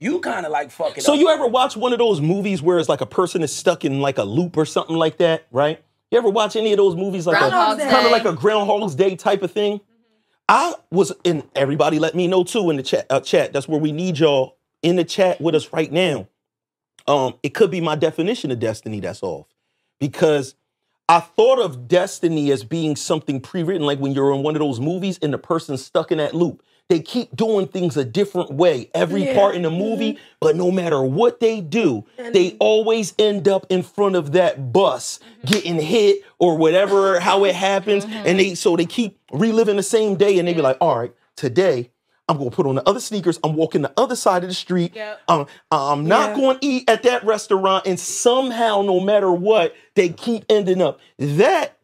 [SPEAKER 3] you kind of like fuck it up.
[SPEAKER 6] So you ever watch one of those movies where it's like a person is stuck in like a loop or something like that, right? You ever watch any of those movies like kind of like a Groundhog's Day type of thing? I was in, everybody let me know too in the chat. That's where we need y'all in the chat with us right now. It could be my definition of destiny that's off, because I thought of destiny as being something pre-written, like when you're in one of those movies and the person's stuck in that loop. They keep doing things a different way every part in the movie, but no matter what they do, they always end up in front of that bus getting hit or whatever, how it happens. And they keep reliving the same day, and they be like, all right, today I'm going to put on the other sneakers. I'm walking the other side of the street. I'm not going to eat at that restaurant. And somehow, no matter what, they keep ending up. That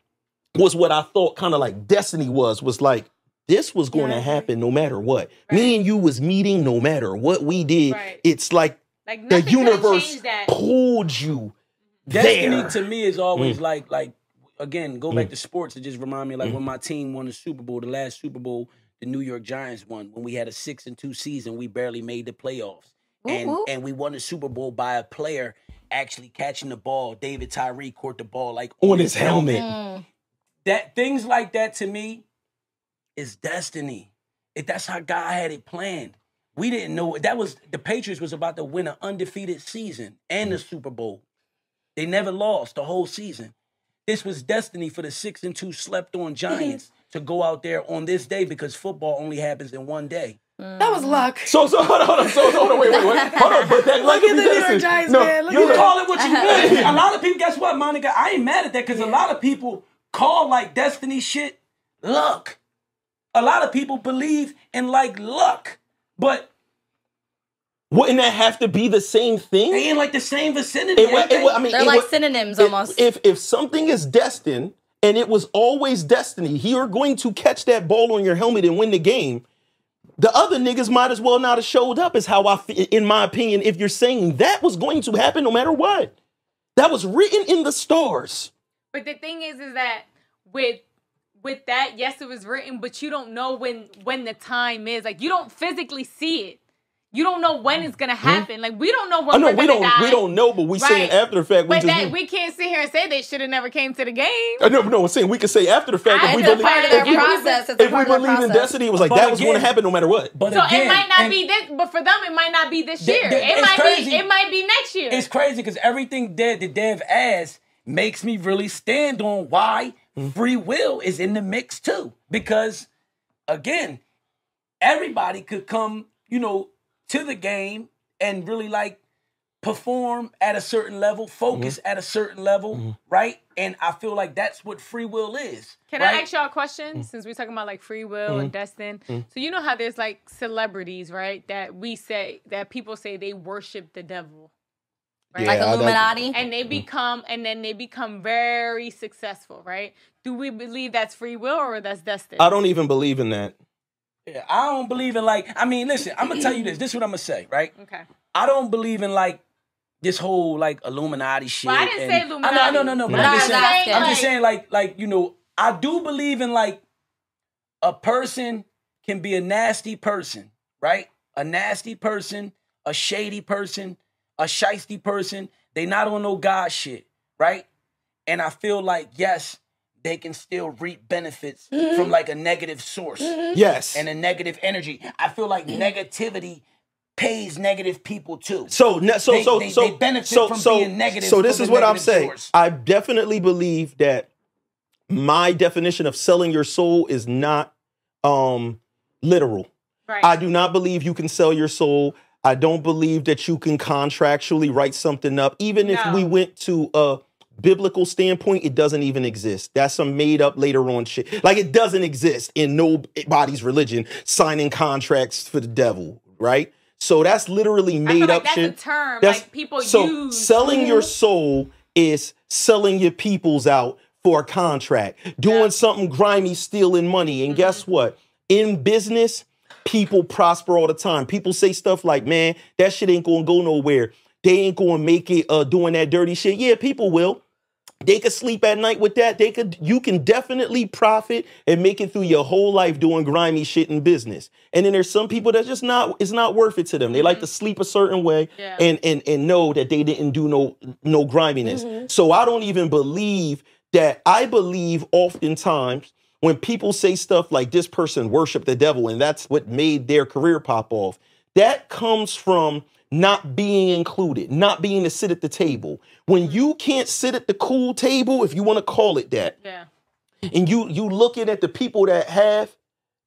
[SPEAKER 6] was what I thought kind of like destiny was like, this was going to happen no matter what. Me and you was meeting no matter what we did. It's like the universe pulled you
[SPEAKER 3] Destiny
[SPEAKER 6] there.
[SPEAKER 3] to me is always like again, go back to sports. It just remind me like when my team won the Super Bowl, the last Super Bowl, the New York Giants won. When we had a 6-2 season, we barely made the playoffs. And we won the Super Bowl by a player actually catching the ball. David Tyree caught the ball like
[SPEAKER 6] on his helmet.
[SPEAKER 3] That things like that to me is destiny. That's how God had it planned. We didn't know the Patriots was about to win an undefeated season and the Super Bowl. They never lost the whole season. This was destiny for the 6-2 slept-on Giants to go out there on this day, because football only happens in one day.
[SPEAKER 5] That was luck.
[SPEAKER 6] So hold on, wait. Hold on, but that
[SPEAKER 5] look at the New York Giants, man.
[SPEAKER 3] You call it what you want. A lot of people, guess what, Monica? I ain't mad at that, because a lot of people call like destiny shit luck. A lot of people believe in like luck, but
[SPEAKER 6] wouldn't that have to be the same thing?
[SPEAKER 3] They ain't like the same vicinity.
[SPEAKER 4] They're like synonyms almost.
[SPEAKER 6] If something is destined and it was always destiny, you're going to catch that ball on your helmet and win the game. The other niggas might as well not have showed up, is how I feel, in my opinion, if you're saying that was going to happen no matter what. That was written in the stars.
[SPEAKER 2] But the thing is that with that, yes, it was written, but you don't know when the time is. Like, you don't physically see it. You don't know when it's gonna happen. Like we don't know when
[SPEAKER 6] we're
[SPEAKER 2] gonna die.
[SPEAKER 6] We don't know, but we saying after the fact.
[SPEAKER 2] We can't sit here and say they should have never came to the game.
[SPEAKER 6] No, we're saying we can say after the fact that we believe if we believe in destiny, it was like that was going to happen no matter what.
[SPEAKER 2] But so it might not be this, but for them it might not be this year. It might be next year.
[SPEAKER 3] It's crazy because everything that the Dev asks makes me really stand on why free will is in the mix too. Because again, everybody could come, you know, to the game and really like perform at a certain level, focus at a certain level, right? And I feel like that's what free will is.
[SPEAKER 2] Can I ask y'all a question? Since we're talking about like free will and destined. So you know how there's like celebrities, right? That people say they worship the devil. Right?
[SPEAKER 4] Yeah, like Illuminati.
[SPEAKER 2] And they become very successful, right? Do we believe that's free will or that's destined?
[SPEAKER 6] I don't even believe in that.
[SPEAKER 3] Yeah, I don't believe in like, I mean, listen, I'm going to tell you this. This is what I'm going to say, right?
[SPEAKER 2] Okay.
[SPEAKER 3] I don't believe in like this whole like Illuminati shit.
[SPEAKER 2] Well, I didn't say Illuminati.
[SPEAKER 3] No. But I'm just saying like, you know, I do believe in like a person can be a nasty person, right? A nasty person, a shady person, a shiesty person. They not on no God shit, right? And I feel like, yes, they can still reap benefits from like a negative source.
[SPEAKER 6] Yes.
[SPEAKER 3] And a negative energy. I feel like negativity pays negative people too.
[SPEAKER 6] They
[SPEAKER 3] benefit from being negative.
[SPEAKER 6] So this is what I'm saying. I definitely believe that my definition of selling your soul is not literal.
[SPEAKER 2] Right.
[SPEAKER 6] I do not believe you can sell your soul. I don't believe that you can contractually write something up. Even if we went to a biblical standpoint, it doesn't even exist. That's some made up later on shit. Like it doesn't exist in nobody's religion, signing contracts for the devil, right? So that's literally made up shit.
[SPEAKER 2] That's a term like people use.
[SPEAKER 6] So selling your soul is selling your peoples out for a contract, doing something grimy, stealing money. And guess what? In business, people prosper all the time. People say stuff like, man, that shit ain't gonna go nowhere. They ain't gonna make it doing that dirty shit. Yeah, people will. They could sleep at night with that. You can definitely profit and make it through your whole life doing grimy shit in business. And then there's some people that's just it's not worth it to them. They like to sleep a certain way and know that they didn't do no griminess. So I don't even believe that. I believe oftentimes when people say stuff like this person worshiped the devil and that's what made their career pop off, that comes from not being included, not being to sit at the table. When you can't sit at the cool table, if you want to call it that, and you looking at the people that have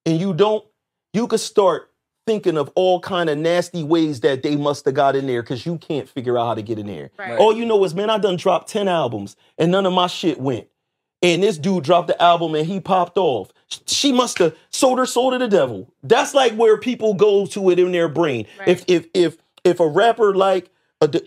[SPEAKER 6] and you don't, you could start thinking of all kind of nasty ways that they must have got in there because you can't figure out how to get in there.
[SPEAKER 2] Right.
[SPEAKER 6] All you know is, man, I done dropped 10 albums and none of my shit went. And this dude dropped the album and he popped off. She must have sold her soul to the devil. That's like where people go to it in their brain.
[SPEAKER 2] Right.
[SPEAKER 6] If a rapper like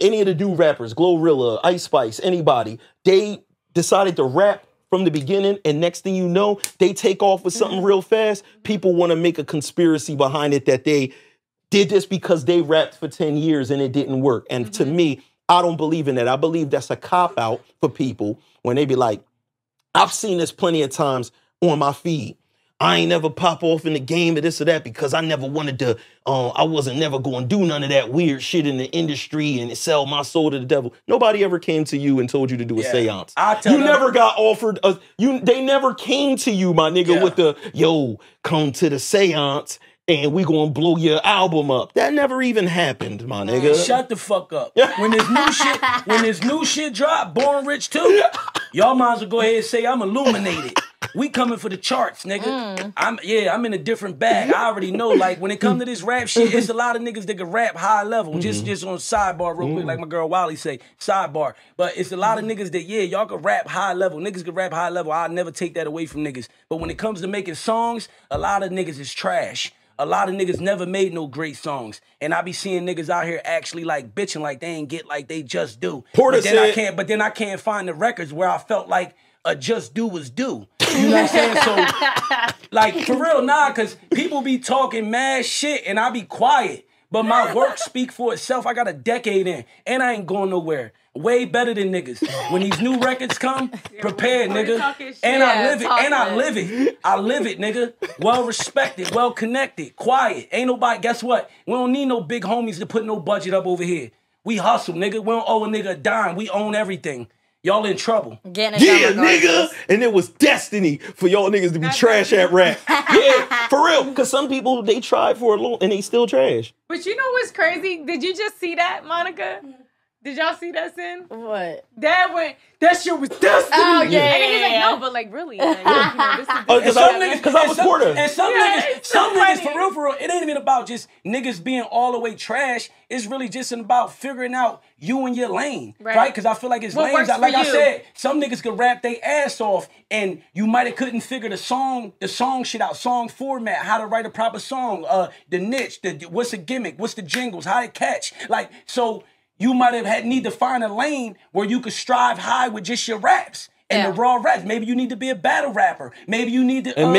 [SPEAKER 6] any of the new rappers, Glorilla, Ice Spice, anybody, they decided to rap from the beginning and next thing you know, they take off with something real fast, people want to make a conspiracy behind it that they did this because they rapped for 10 years and it didn't work. And to me, I don't believe in that. I believe that's a cop-out for people when they be like, I've seen this plenty of times on my feed. I ain't never pop off in the game or this or that because I never wanted to, I wasn't never going to do none of that weird shit in the industry and sell my soul to the devil. Nobody ever came to you and told you to do a seance. You never got offered, they never came to you, my nigga, with the, yo, come to the seance and we gonna blow your album up. That never even happened, my nigga.
[SPEAKER 3] Shut the fuck up. When this new shit drop, Born Rich 2, y'all might as well go ahead and say I'm illuminated. We coming for the charts, nigga. I'm in a different bag. I already know, like, when it comes to this rap shit, it's a lot of niggas that can rap high level. Just on sidebar real quick, like my girl Wiley say, sidebar. But it's a lot of niggas that, y'all can rap high level. Niggas can rap high level. I'll never take that away from niggas. But when it comes to making songs, a lot of niggas is trash. A lot of niggas never made no great songs. And I be seeing niggas out here actually like bitching like they ain't get like they just do. But then I can't find the records where I felt like a just do was due. You know what I'm saying? So, like, for real, nah, because people be talking mad shit and I be quiet. But my work speak for itself. I got a decade in, and I ain't going nowhere. Way better than niggas. When these new records come, prepared, nigga. And I live it. And I live it. I live it, nigga. Well respected, well connected, quiet. Ain't nobody, guess what? We don't need no big homies to put no budget up over here. We hustle, nigga. We don't owe a nigga a dime. We own everything. Y'all in trouble.
[SPEAKER 6] Yeah, nigga. And it was destiny for y'all niggas to be trash at rap. Yeah, for real. Because some people, they tried for a little and they still trash.
[SPEAKER 2] But you know what's crazy? Did you just see that, Monica? Did y'all see that, Sin?
[SPEAKER 4] What?
[SPEAKER 2] That shit was destiny.
[SPEAKER 4] Oh, yeah.
[SPEAKER 2] And he's like, no, but like, really. Like, this is
[SPEAKER 6] because I was Porta.
[SPEAKER 3] And some niggas, for real, it ain't even about just niggas being all the way trash. It's really just about figuring out you and your lane, right? Because I feel like it's lanes. Like I said, some niggas could rap their ass off, and you might have couldn't figure the song shit out, song format, how to write a proper song, the niche, what's the gimmick, what's the jingles, how to catch, like so. You might have need to find a lane where you could strive high with just your raps and the raw raps. Maybe you need to be a battle rapper. Maybe you need to.
[SPEAKER 6] And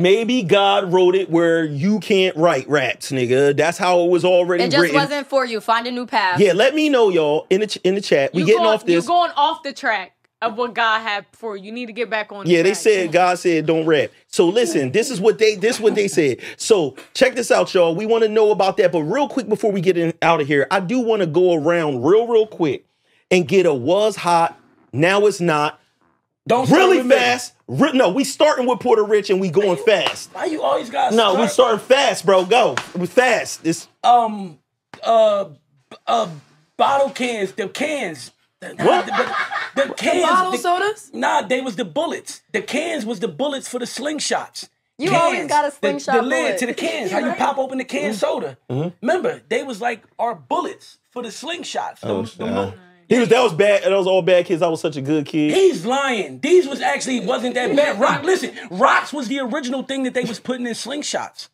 [SPEAKER 6] maybe God wrote it where you can't write raps, nigga. That's how it was already written.
[SPEAKER 4] It just wasn't for you. Find a new path.
[SPEAKER 6] Yeah, let me know, y'all, in the chat. We getting off this.
[SPEAKER 2] You're going off the track of what God had for you. You need to get back on the track.
[SPEAKER 6] They said, God said don't rap. So listen, this is what they said. So check this out, y'all. We want to know about that. But real quick before we get out of here, I do want to go around real quick and get a was hot, now it's not.
[SPEAKER 3] Don't
[SPEAKER 6] really fast. No, we starting with Porta Rich and we going fast.
[SPEAKER 3] Why you always got
[SPEAKER 6] No, we starting fast, bro. Go. We fast. It's
[SPEAKER 3] bottle cans, the cans.
[SPEAKER 6] What?
[SPEAKER 3] The cans.
[SPEAKER 5] The bottle sodas?
[SPEAKER 3] Nah, they was the bullets. The cans was the bullets for the slingshots.
[SPEAKER 4] You always got a slingshot
[SPEAKER 3] the lid
[SPEAKER 4] bullet.
[SPEAKER 3] to the cans. How you pop open the can soda. Remember, they was like our bullets for the slingshots.
[SPEAKER 6] That was bad. That was all bad kids. I was such a good kid.
[SPEAKER 3] He's lying. These wasn't that bad. Listen, rocks was the original thing that they was putting in slingshots.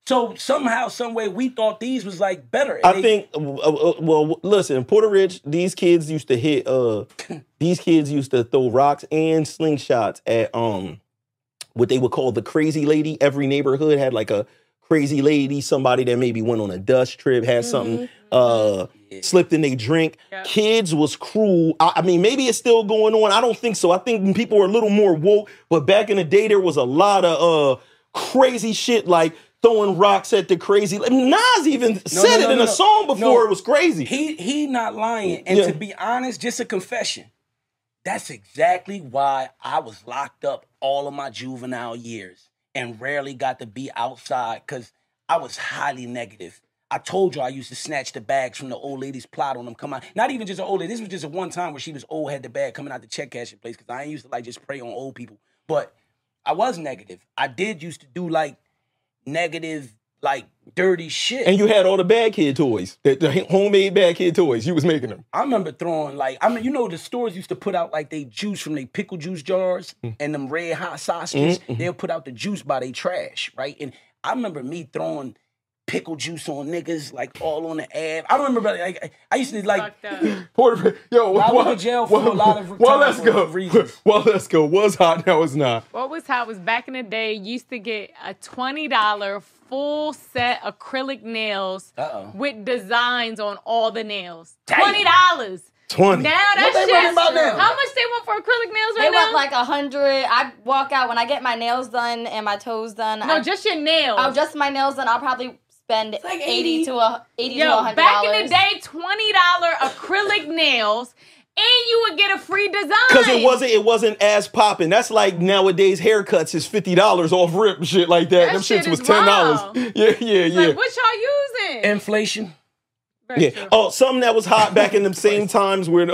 [SPEAKER 3] So somehow, some way, we thought these was like better.
[SPEAKER 6] I think. Well, listen, Porta Rich. These kids used to hit. These kids used to throw rocks and slingshots at what they would call the crazy lady. Every neighborhood had like a crazy lady, somebody that maybe went on a dust trip, had something slipped in their drink. Yep. Kids was cruel. I mean, maybe it's still going on. I don't think so. I think people were a little more woke. But back in the day, there was a lot of crazy shit like throwing rocks at the crazy. Nas even said it in a song before. It was crazy.
[SPEAKER 3] He not lying. And to be honest, just a confession. That's exactly why I was locked up all of my juvenile years and rarely got to be outside because I was highly negative. I told you I used to snatch the bags from the old lady's plot on them. Come on, not even just an old lady. This was just a one time where she was old, had the bag coming out the check cashing place because I ain't used to like just prey on old people. But I was negative. I did used to do like negative, like dirty shit.
[SPEAKER 6] And you had all the bad kid toys, the homemade bad kid toys. You was making them.
[SPEAKER 3] I remember throwing like, I mean, you know, the stores used to put out like they juice from their pickle juice jars and them red hot sausages. They'll put out the juice by they trash, right? And I remember me throwing pickle juice on niggas like all on the ab. I don't remember like I used to like
[SPEAKER 6] Porta, yo,
[SPEAKER 3] I went to jail for a lot of reasons.
[SPEAKER 6] Well, let's go. Was hot, now it's not.
[SPEAKER 2] What was hot was back in the day, you used to get a $20 full set acrylic nails with designs on all the nails. $20.
[SPEAKER 6] 20.
[SPEAKER 2] Now that's
[SPEAKER 3] what they running about now?
[SPEAKER 2] How much they want for acrylic nails right
[SPEAKER 4] now? They
[SPEAKER 2] want
[SPEAKER 4] like 100. I walk out when I get my nails done and my toes done.
[SPEAKER 2] No, just your nails.
[SPEAKER 4] Oh, just my nails done. I'll probably spend like $80 to $100.
[SPEAKER 2] Back in the day, $20 acrylic nails, and you would get a free design.
[SPEAKER 6] Because it wasn't as popping. That's like nowadays haircuts is $50 off rip and shit like that. Them shits was $10. Yeah.
[SPEAKER 2] Like, what y'all using?
[SPEAKER 3] Inflation.
[SPEAKER 6] Yeah. Oh, something that was hot back in them same times where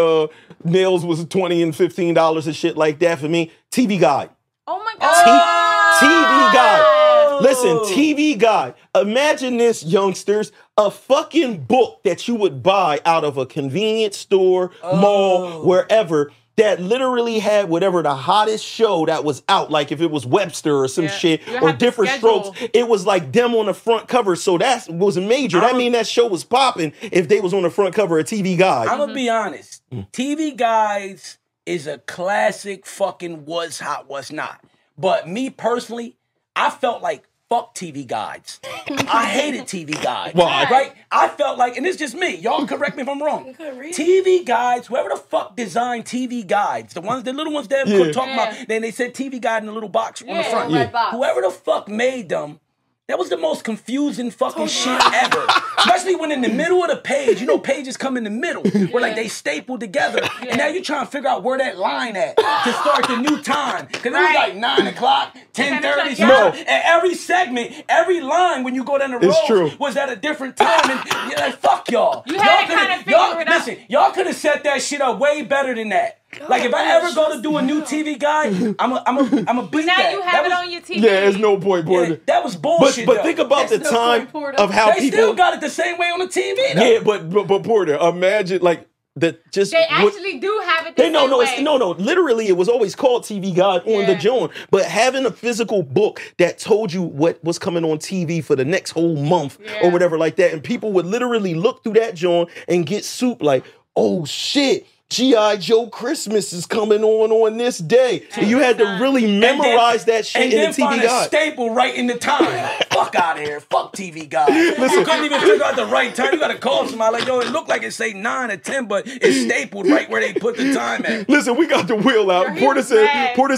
[SPEAKER 6] nails was $20 and $15 and shit like that for me. TV Guide.
[SPEAKER 2] Oh my God.
[SPEAKER 6] TV Guide. Listen, TV Guide. Imagine this, youngsters. A fucking book that you would buy out of a convenience store, mall, wherever, that literally had whatever the hottest show that was out, like if it was Webster or some shit, or Different Strokes, it was like them on the front cover. So that was major. That mean that show was popping if they was on the front cover of TV Guide.
[SPEAKER 3] I'm gonna be honest. TV Guides is a classic fucking was hot, was not. But me personally, I felt like fuck TV guides. I hated TV guides.
[SPEAKER 6] Why?
[SPEAKER 3] Right? I felt like, and it's just me. Y'all correct me if I'm wrong. TV guides, whoever the fuck designed TV guides, the little ones that we're talking about, then they said TV guide in the little box on the front. Whoever the fuck made them, that was the most confusing fucking shit ever. Especially when in the middle of the page, you know, pages come in the middle where like they staple together. And now you're trying to figure out where that line at to start the new time. Because it was like 9 o'clock, 10:30.
[SPEAKER 6] No.
[SPEAKER 3] And every segment, every line when you go down the road was at a different time. And you're like, fuck y'all.
[SPEAKER 2] You had to kind of figure it out.
[SPEAKER 3] Listen, y'all could have set that shit up way better than that. Like if I ever go to do a new TV guide, I'm a beat
[SPEAKER 2] now
[SPEAKER 3] that.
[SPEAKER 2] you have it on your TV.
[SPEAKER 6] Yeah, there's no point, Porter.
[SPEAKER 3] Yeah, that was bullshit.
[SPEAKER 6] But think about the time of how
[SPEAKER 3] they
[SPEAKER 6] people
[SPEAKER 3] still got it the same way on the TV. Though.
[SPEAKER 6] Yeah, but Porter, imagine like the just
[SPEAKER 2] they actually do have it.
[SPEAKER 6] No. Literally, it was always called TV Guide on the joint. But having a physical book that told you what was coming on TV for the next whole month or whatever like that, and people would literally look through that joint and get soup like, oh shit. G.I. Joe Christmas is coming on this day. And you had to really memorize that shit in the TV
[SPEAKER 3] Guide. And then find a staple right in the time. Fuck out of here. Fuck TV Guide. Listen, you couldn't even figure out the right time. You got to call somebody like, yo, it looked like it say 9 or 10, but it's stapled right where they put the time at.
[SPEAKER 6] Listen, we got the wheel out. Porter said, fuck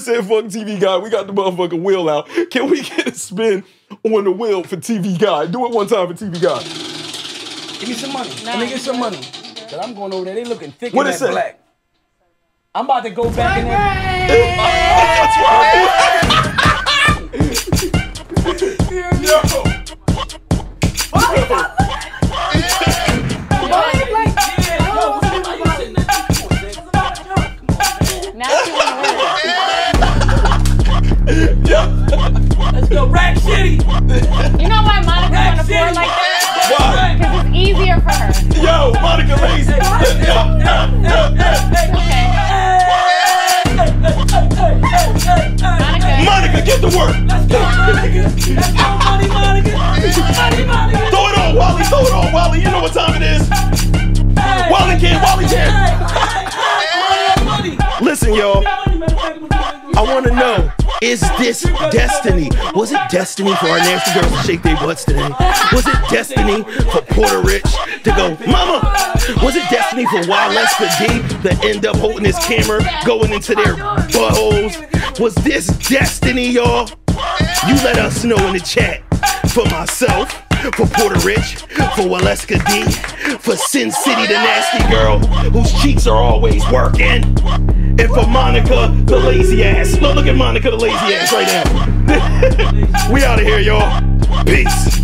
[SPEAKER 6] TV Guide. We got the motherfucking wheel out. Can we get a spin on the wheel for TV Guide? Do it one time for TV Guide.
[SPEAKER 3] Give me some money. Let me get some money. Cause I'm going over there, they looking thick and that black. I'm about to go back in there. Let's go, Rack City.
[SPEAKER 2] You know why Monica on the floor like that?
[SPEAKER 6] Why?
[SPEAKER 2] Because it's easier for her.
[SPEAKER 6] Yo, Monica lazy. Monica, get to work.
[SPEAKER 3] Let's go, Monica. Let's go, Monica.
[SPEAKER 6] Throw it on, Wally. Throw it on, Wally. You know what time it is. Wally can. Listen, y'all. I want to know, is this destiny? Was it destiny for our nasty girls to shake their butts today? Was it destiny for Porta Rich to go, mama? Was it destiny for Walesca D to end up holding his camera, going into their buttholes? Was this destiny, y'all? You let us know in the chat. For myself, for Porta Rich, for Walesca D, for Sin City, the nasty girl whose cheeks are always working, and for Monica, the lazy ass. Look at Monica, the lazy ass right now. We out of here, y'all. Peace.